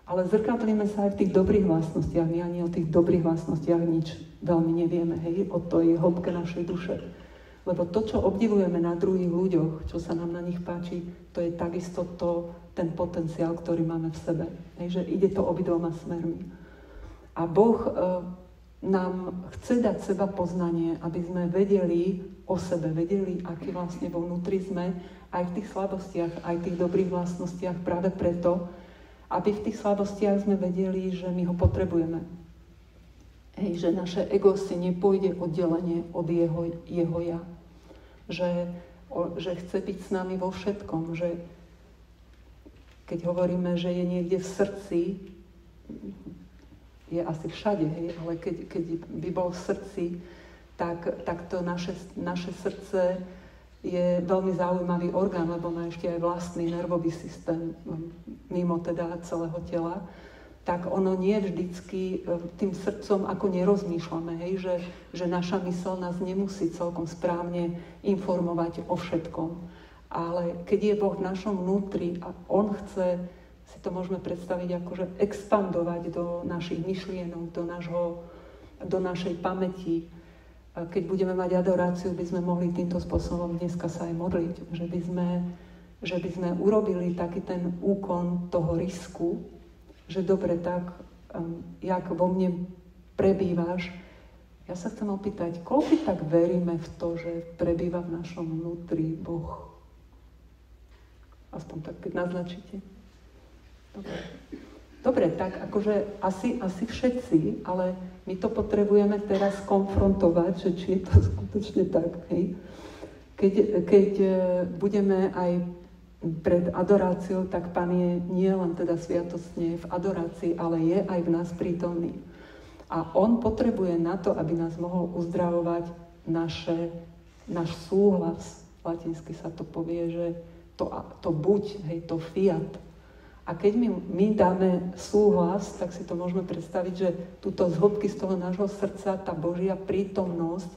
Speaker 2: Ale zrkadlíme sa aj v tých dobrých vlastnostiach. My ani o tých dobrých vlastnostiach nič veľmi nevieme, o tej hĺbke našej duše. Lebo to, čo obdivujeme na druhých ľuďoch, čo sa nám na nich páči, to je takisto ten potenciál, ktorý máme v sebe. Že ide to obidvoma smermi. A Boh nám chce dať seba poznanie, aby sme vedeli o sebe, vedeli, aký vlastne vo vnútri sme, aj v tých slabostiach, aj v tých dobrých vlastnostiach, práve preto, aby v tých slabostiach sme vedeli, že my ho potrebujeme. Že naše ego si nepôjde oddelenie od jeho ja. Že chce byť s nami vo všetkom, že keď hovoríme, že je niekde v srdci, je asi všade, ale keď by bol v srdci, tak to naše srdce je veľmi zaujímavý orgán, lebo má ešte aj vlastný nervový systém, mimo teda celého tela, tak ono nie vždycky tým srdcom ako nerozmýšľame, že naša myseľ nás nemusí celkom správne informovať o všetkom. Ale keď je Boh v našom vnútri a on chce, si to môžeme predstaviť akože expandovať do našich myšlienok, do našej pamäti. Keď budeme mať adoráciu, by sme mohli týmto spôsobom dneska sa aj modliť, že by sme urobili taký ten úkon toho risku, že dobre, tak, jak vo mne prebývaš, ja sa chcem opýtať, koľko tak veríme v to, že prebýva v našom vnútri Boh? Aspoň tak, keď naznačíte. Dobre, tak akože asi všetci, ale my to potrebujeme teraz konfrontovať, že či je to skutočne tak. Keď budeme aj pred adoráciou, tak Pán je nie len teda sviatostne v adorácii, ale je aj v nás prítomný. A on potrebuje na to, aby nás mohol uzdravovať náš súhlas. Latinsky sa to povie, že to buď, to fiat. A keď my dáme súhlas, tak si to môžeme predstaviť, že túto z hĺbky z toho nášho srdca, tá Božia prítomnosť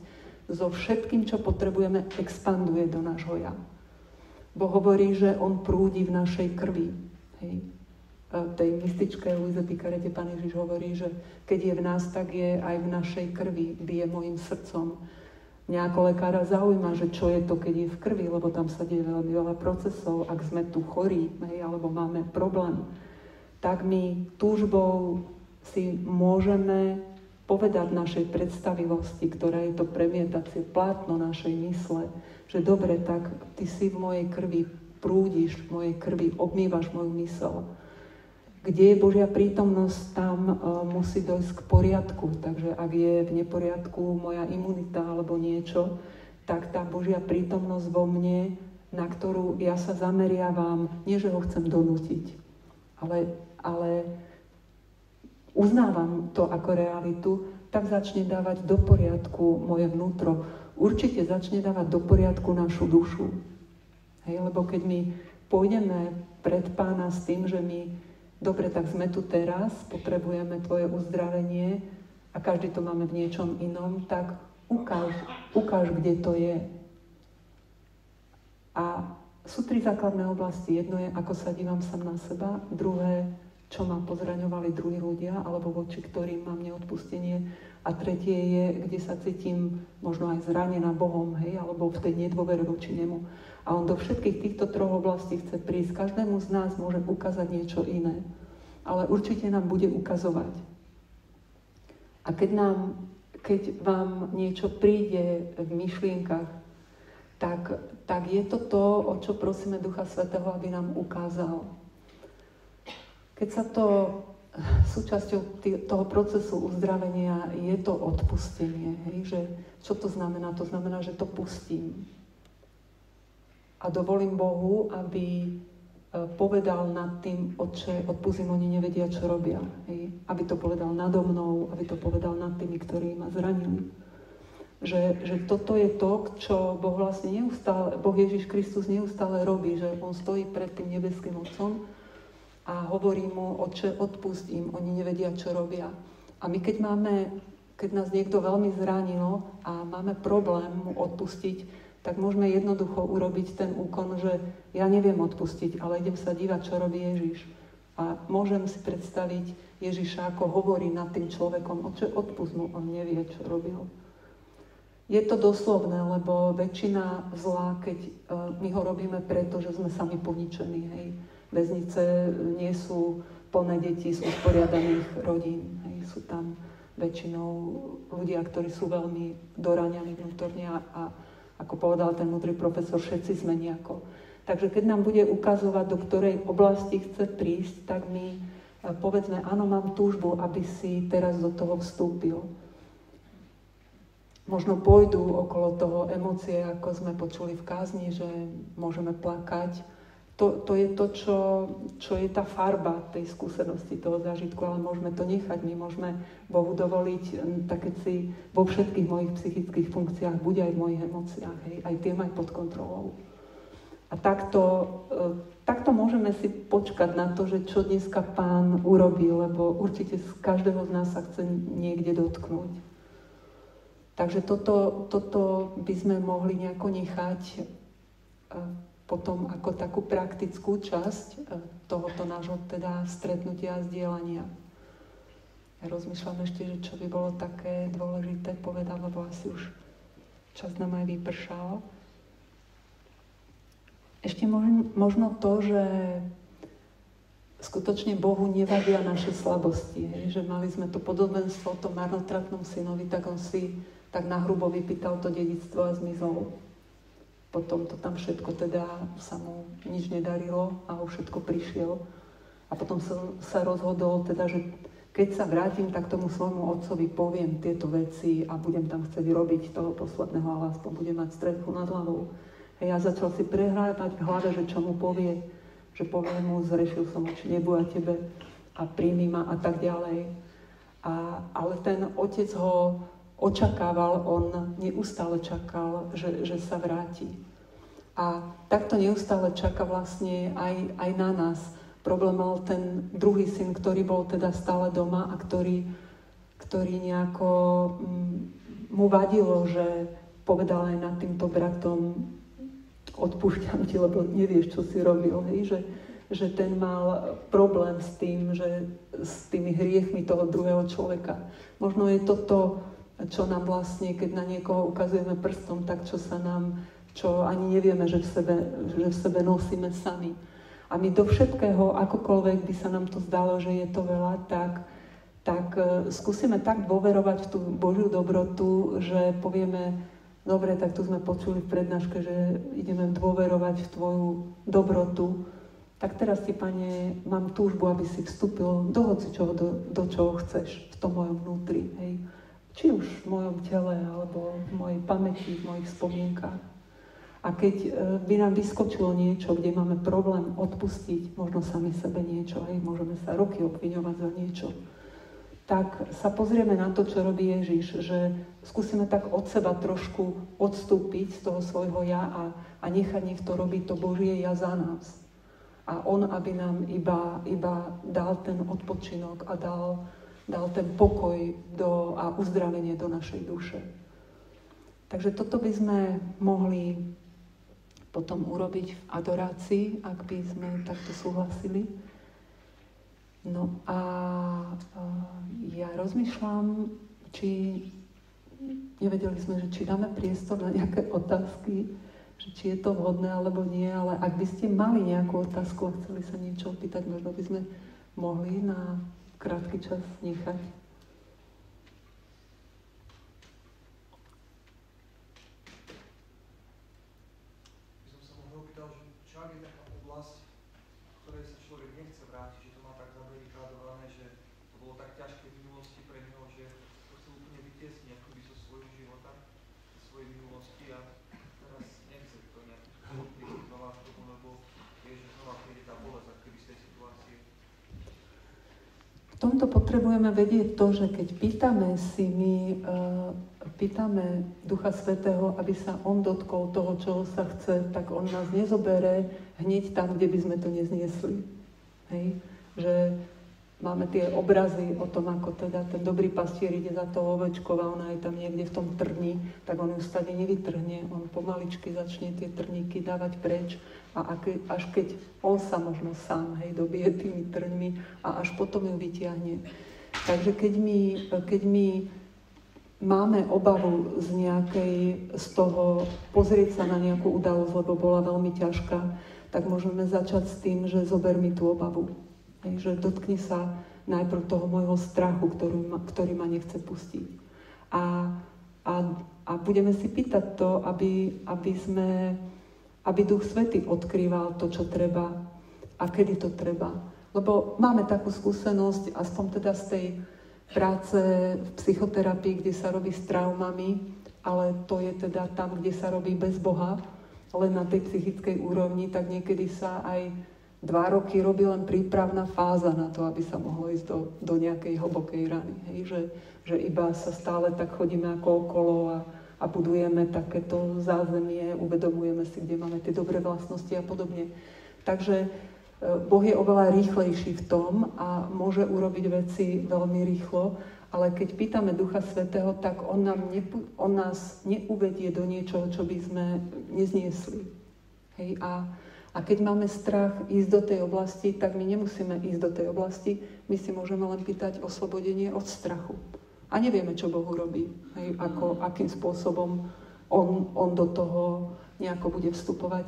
Speaker 2: so všetkým, čo potrebujeme, expanduje do nášho ja. Boh hovorí, že on prúdi v našej krvi. V tej mystičke Luise Picarete Pán Ježiš hovorí, že keď je v nás, tak je aj v našej krvi, bije mojim srdcom. Mňa ako lekára zaujíma, že čo je to, keď je v krvi, lebo tam sa deje veľmi veľa procesov. Ak sme tu chorí, alebo máme problém, tak my túžbou si môžeme povedať našej predstavivosti, ktorá je to premietacie plátno našej mysle, že dobre, tak ty si v mojej krvi prúdiš, v mojej krvi obmývaš moju myseľ. Kde je Božia prítomnosť, tam musí dojsť k poriadku. Takže ak je v neporiadku moja imunita alebo niečo, tak tá Božia prítomnosť vo mne, na ktorú ja sa zameriavam, nie že ho chcem donútiť, ale uznávam to ako realitu, tak začne dávať do poriadku moje vnútro. Určite začne dávať do poriadku našu dušu. Lebo keď my pôjdeme pred Pána s tým, že my dobre, tak sme tu teraz, potrebujeme tvoje uzdravenie a každý to máme v niečom inom, tak ukáž, kde to je. A sú 3 základné oblasti. Jedno je, ako sa dívam sám na seba. Druhé, čo ma pozraňovali druhí ľudia, alebo voči ktorým mám neodpustenie. A tretie je, kde sa cítim možno aj zranená Bohom, hej, alebo v tej nedôvere voči nemu. A on do všetkých týchto 3 oblastí chce prísť. Každému z nás môže ukázať niečo iné. Ale určite nám bude ukazovať. A keď vám niečo príde v myšlienkach, tak je to to, o čo prosíme Ducha Svätého, aby nám ukázal. Keď sa to súčasťou toho procesu uzdravenia je to odpustenie. Hej? Že, čo to znamená? To znamená, že to pustím. A dovolím Bohu, aby povedal nad tým, Otče, odpustím, oni nevedia, čo robia. Hej? Aby to povedal nado mnou, aby to povedal nad tými, ktorí ma zranili. Že toto je to, čo Boh vlastne neustále, Boh Ježiš Kristus neustále robí, že on stojí pred tým nebeským Otcom a hovorí mu, Otče, odpust im, oni nevedia, čo robia. A my keď nás niekto veľmi zranilo a máme problém mu odpustiť, tak môžeme jednoducho urobiť ten úkon, že ja neviem odpustiť, ale idem sa dívať, čo robí Ježiš. A môžem si predstaviť Ježiša, ako hovorí nad tým človekom, Otče, odpust mu, on nevie, čo robil. Je to doslovné, lebo väčšina zla, keď my ho robíme preto, že sme sami poničení, hej. Väznice nie sú plné detí z usporiadaných rodín. Hej. Sú tam väčšinou ľudia, ktorí sú veľmi doráňaní vnútorne a ako povedal ten múdry profesor, všetci sme nejako. Takže keď nám bude ukazovať, do ktorej oblasti chce prísť, tak my povedzme, áno, mám túžbu, aby si teraz do toho vstúpil. Možno pôjdu okolo toho emócie, ako sme počuli v kázni, že môžeme plakať. To je to, čo je tá farba tej skúsenosti, toho zážitku, ale môžeme to nechať. My môžeme Bohu dovoliť, tak keď si vo všetkých mojich psychických funkciách, buď aj v mojich emóciách, hej, aj tie maj pod kontrolou. A takto môžeme si počkať na to, že čo dneska Pán urobí, lebo určite z každého z nás sa chce niekde dotknúť. Takže toto by sme mohli nejako nechať potom ako takú praktickú časť tohoto nášho teda stretnutia a zdieľania. Ja rozmýšľam ešte, že čo by bolo také dôležité povedať, lebo asi už čas nám aj vypršal. Ešte možno to, že skutočne Bohu nevadia naše slabosti. Že mali sme to podobenstvo o tom marnotratnom synovi, tak on si tak nahrubo vypýtal to dedičstvo a zmizol. Potom to tam všetko teda sa mu nič nedarilo a o všetko prišiel. A potom sa rozhodol teda, že keď sa vrátim, tak tomu svojmu otcovi poviem tieto veci a budem tam chcieť robiť toho posledného, ale aspoň budem mať strechu nad hlavou. Hej, ja začal si prehrávať v hlave, že čo mu povie. Že povie mu, zrešil som oči nebu a tebe a príjmi ma a tak ďalej. Ale ten otec ho očakával, on neustále čakal, že sa vráti. A takto neustále čaká vlastne aj na nás. Problém mal ten druhý syn, ktorý bol teda stále doma a ktorý nejako mu vadilo, že povedal aj nad týmto bratom, odpúšťam ti, lebo nevieš, čo si robil. Hej? Že ten mal problém s tými hriechmi toho druhého človeka. Možno je toto, čo nám vlastne, keď na niekoho ukazujeme prstom, tak čo ani nevieme, že v sebe nosíme sami. A my do všetkého, akokoľvek by sa nám to zdalo, že je to veľa, tak skúsime tak dôverovať v tú Božiu dobrotu, že povieme, dobre, tak tu sme počuli v prednáške, že ideme dôverovať v tvoju dobrotu. Tak teraz ti, Pane, mám túžbu, aby si vstúpil do hocičoho, do čoho chceš v tom mojom vnútri. Hej. Či už v mojom tele, alebo v mojej pamäti, v mojich spomienkach. A keď by nám vyskočilo niečo, kde máme problém odpustiť, možno sami sebe niečo, hej, môžeme sa roky obviňovať za niečo, tak sa pozrieme na to, čo robí Ježiš, že skúsime tak od seba trošku odstúpiť z toho svojho ja a nechať nech to robiť to Božie ja za nás. a on, aby nám iba dal ten odpočinok a dal ten pokoj a uzdravenie do našej duše. Takže toto by sme mohli potom urobiť v adorácii, ak by sme takto súhlasili. No a ja rozmýšľam, nevedeli sme, že či dáme priestor na nejaké otázky, že či je to vhodné alebo nie, ale ak by ste mali nejakú otázku a chceli sa niečo opýtať, možno by sme mohli na krátky čas nechať.
Speaker 3: By som sa mohol opýtal, že čo ak je taká oblasť, v ktorej sa človek nechce vrátiť, že to má tak zabarikádované, že to bolo tak ťažké v minulosti pre neho, že to chcel úplne vytiesniť akoby zo svojho života, zo svojej minulosti a teraz nechce to nejakým spôsobom prísť znova k tomu, lebo vie, že znova príde tá bolesť akoby z tej situácie.
Speaker 2: V tomto potrebujeme vedieť to, že keď pýtame Ducha Svätého, aby sa on dotkol toho, čoho sa chce, tak on nás nezobere hneď tam, kde by sme to nezniesli. Hej? Že máme tie obrazy o tom, ako teda ten dobrý pastier ide za tou ovečkou a ona je tam niekde v tom trni, tak on ju stade nevytrhne, on pomaličky začne tie trníky dávať preč a až keď on sa možno sám dobije tými trňmi a až potom ju vytiahne. Takže keď my máme obavu z toho pozrieť sa na nejakú udalosť, lebo bola veľmi ťažká, tak môžeme začať s tým, že zober mi tú obavu. Že dotkni sa najprv toho môjho strachu, ktorý ma nechce pustiť. A budeme si pýtať to, aby Duch Svätý odkrýval to, čo treba a kedy to treba. Lebo máme takú skúsenosť, aspoň teda z tej práce v psychoterapii, kde sa robí s traumami, ale to je teda tam, kde sa robí bez Boha, len na tej psychickej úrovni, tak niekedy sa aj 2 roky robí len prípravná fáza na to, aby sa mohlo ísť do nejakej hlbokej rany. Hej? Že iba sa stále tak chodíme ako okolo a budujeme takéto zázemie, uvedomujeme si, kde máme tie dobré vlastnosti a podobne. Takže Boh je oveľa rýchlejší v tom a môže urobiť veci veľmi rýchlo, ale keď pýtame Ducha Svätého, tak on nás neuvedie do niečoho, čo by sme nezniesli. Hej? A keď máme strach ísť do tej oblasti, tak my nemusíme ísť do tej oblasti, my si môžeme len pýtať oslobodenie od strachu. A nevieme, čo Boh urobí, hej, akým spôsobom on do toho nejako bude vstupovať.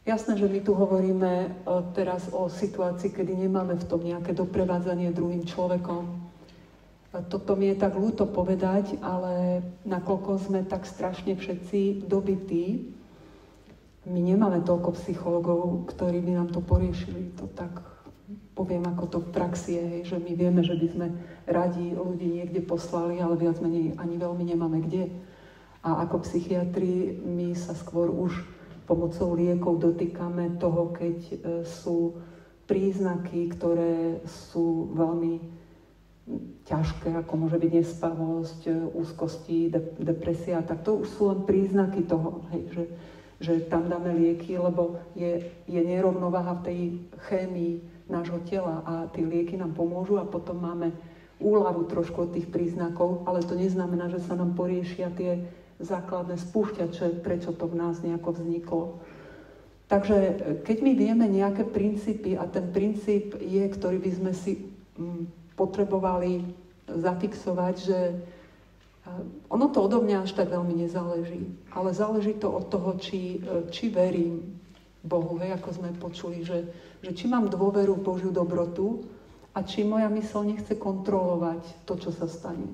Speaker 2: Jasné, že my tu hovoríme teraz o situácii, kedy nemáme v tom nejaké doprevádzanie druhým človekom. Toto mi je tak ľúto povedať, ale nakoľko sme tak strašne všetci dobití, my nemáme toľko psychologov, ktorí by nám to poriešili. To tak poviem, ako to v praxi je, hej, že my vieme, že by sme radi ľudí niekde poslali, ale viac menej ani veľmi nemáme kde. A ako psychiatri my sa skôr už pomocou liekov dotýkame toho, keď sú príznaky, ktoré sú veľmi ťažké, ako môže byť nespavosť, úzkosti, depresia, tak to už sú len príznaky toho, hej, že tam dáme lieky, lebo je nerovnováha v tej chémii nášho tela a tie lieky nám pomôžu a potom máme úľavu trošku od tých príznakov, ale to neznamená, že sa nám poriešia tie základné spúšťače, prečo to v nás nejako vzniklo. Takže keď my vieme nejaké princípy a ten princíp je, ktorý by sme si potrebovali zafixovať, že ono to odo mňa až tak veľmi nezáleží, ale záleží to od toho, či verím Bohu, hej, ako sme počuli, že či mám dôveru v Božiu dobrotu a či moja myseľ nechce kontrolovať to, čo sa stane.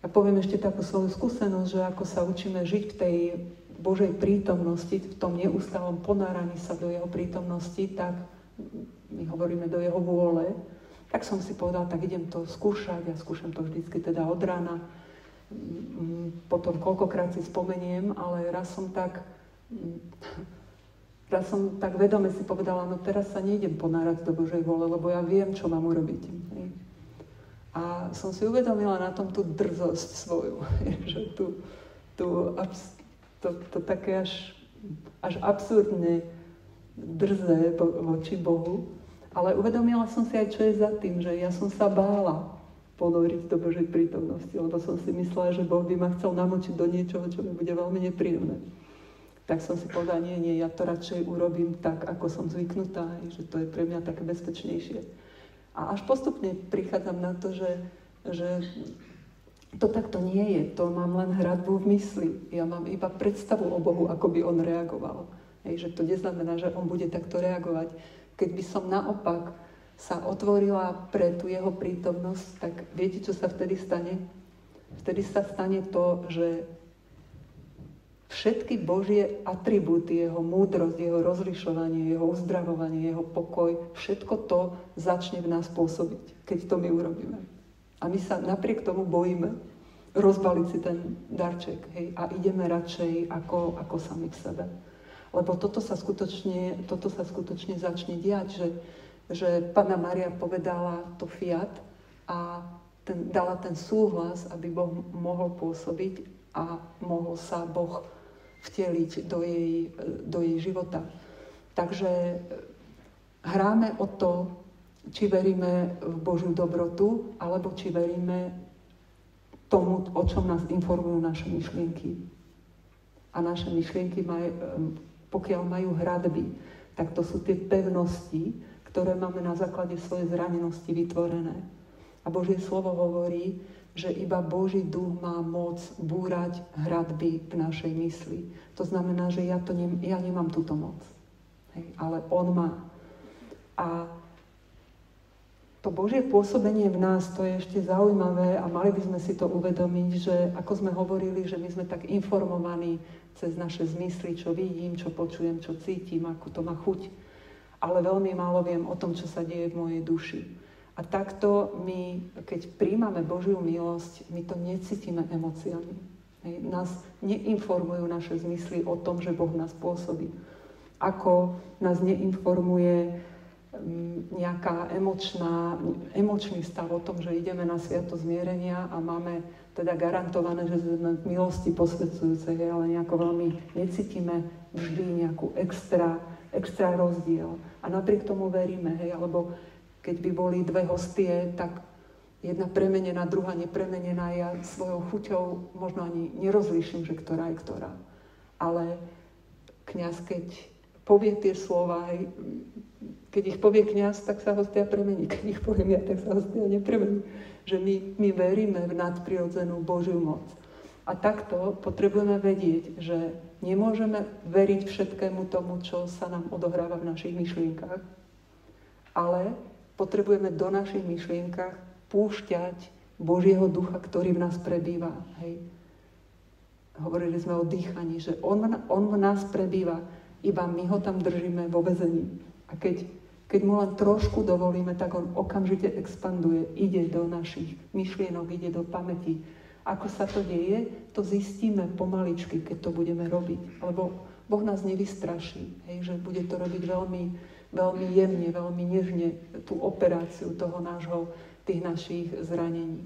Speaker 2: Ja poviem ešte takú svoju skúsenosť, že ako sa učíme žiť v tej Božej prítomnosti, v tom neustálom ponáraní sa do jeho prítomnosti, tak my hovoríme do jeho vôle. Tak som si povedala, tak idem to skúšať a skúšam to vždycky teda od rána. Potom koľkokrát si spomeniem, ale raz som tak vedome si povedala, no teraz sa nejdem ponárať do Božej vôle, lebo ja viem, čo mám urobiť. A som si uvedomila na tom tú drzosť svoju, že to také až absurdne drzé voči Bohu, ale uvedomila som si aj, čo je za tým, že ja som sa bála ponoriť do Božej prítomnosti, lebo som si myslela, že Boh by ma chcel namočiť do niečoho, čo mi bude veľmi nepríjemné. Tak som si povedala, nie, ja to radšej urobím tak, ako som zvyknutá, že to je pre mňa také bezpečnejšie. A až postupne prichádzam na to, že to takto nie je, to mám len hradbu v mysli. Ja mám iba predstavu o Bohu, ako by on reagoval. Že to neznamená, že on bude takto reagovať. Keď by som naopak sa otvorila pre tú jeho prítomnosť, tak viete, čo sa vtedy stane? Vtedy sa stane to, že všetky Božie atribúty, jeho múdrosť, jeho rozlišovanie, jeho uzdravovanie, jeho pokoj, všetko to začne v nás pôsobiť, keď to my urobíme. A my sa napriek tomu bojíme rozbaliť si ten darček, hej, a ideme radšej ako sami v sebe. Lebo toto sa skutočne začne diať, že Panna Mária povedala to fiat a dala ten súhlas, aby Boh mohol pôsobiť a mohol sa Boh vteliť do jej života. Takže hráme o to, či veríme v Božiu dobrotu, alebo či veríme tomu, o čom nás informujú naše myšlienky. A naše myšlienky, pokiaľ majú hradby, tak to sú tie pevnosti, ktoré máme na základe svojej zranenosti vytvorené. A Božie slovo hovorí, že iba Boží duch má moc búrať hradby v našej mysli. To znamená, že ja nemám túto moc. Hej, ale on má. A to Božie pôsobenie v nás, to je ešte zaujímavé a mali by sme si to uvedomiť, že ako sme hovorili, že my sme tak informovaní cez naše zmysly, čo vidím, čo počujem, čo cítim, ako to má chuť. Ale veľmi málo viem o tom, čo sa deje v mojej duši. A takto my, keď príjmame Božiu milosť, my to necítime emóciami. Nás neinformujú naše zmysly o tom, že Boh nás pôsobí. Ako nás neinformuje nejaká emočný stav o tom, že ideme na sviato zmierenia a máme teda garantované, že sme v milosti posvedzujúcej, ale nejako veľmi necítime vždy nejakú extra rozdiel. A napriek tomu veríme, alebo keď by boli dve hostie, tak jedna premenená, druhá nepremenená, ja svojou chuťou možno ani nerozlíšim, že ktorá je ktorá. Ale kňaz, keď povie tie slova, keď ich povie kňaz, tak sa hostia premení. Keď ich poviem ja, tak sa hostia nepremení. Že my veríme v nadprirodzenú Božiu moc. A takto potrebujeme vedieť, že nemôžeme veriť všetkému tomu, čo sa nám odohráva v našich myšlienkach, ale potrebujeme do našich myšlienkach púšťať Božieho ducha, ktorý v nás prebýva. Hej. Hovorili sme o dýchaní, že on v nás prebýva, iba my ho tam držíme vo väzení. A keď mu len trošku dovolíme, tak on okamžite expanduje, ide do našich myšlienok, ide do pamäti. Ako sa to deje, to zistíme pomaličky, keď to budeme robiť. Lebo Boh nás nevystraší, hej, že bude to robiť veľmi, veľmi jemne, veľmi nežne tú operáciu tých našich zranení.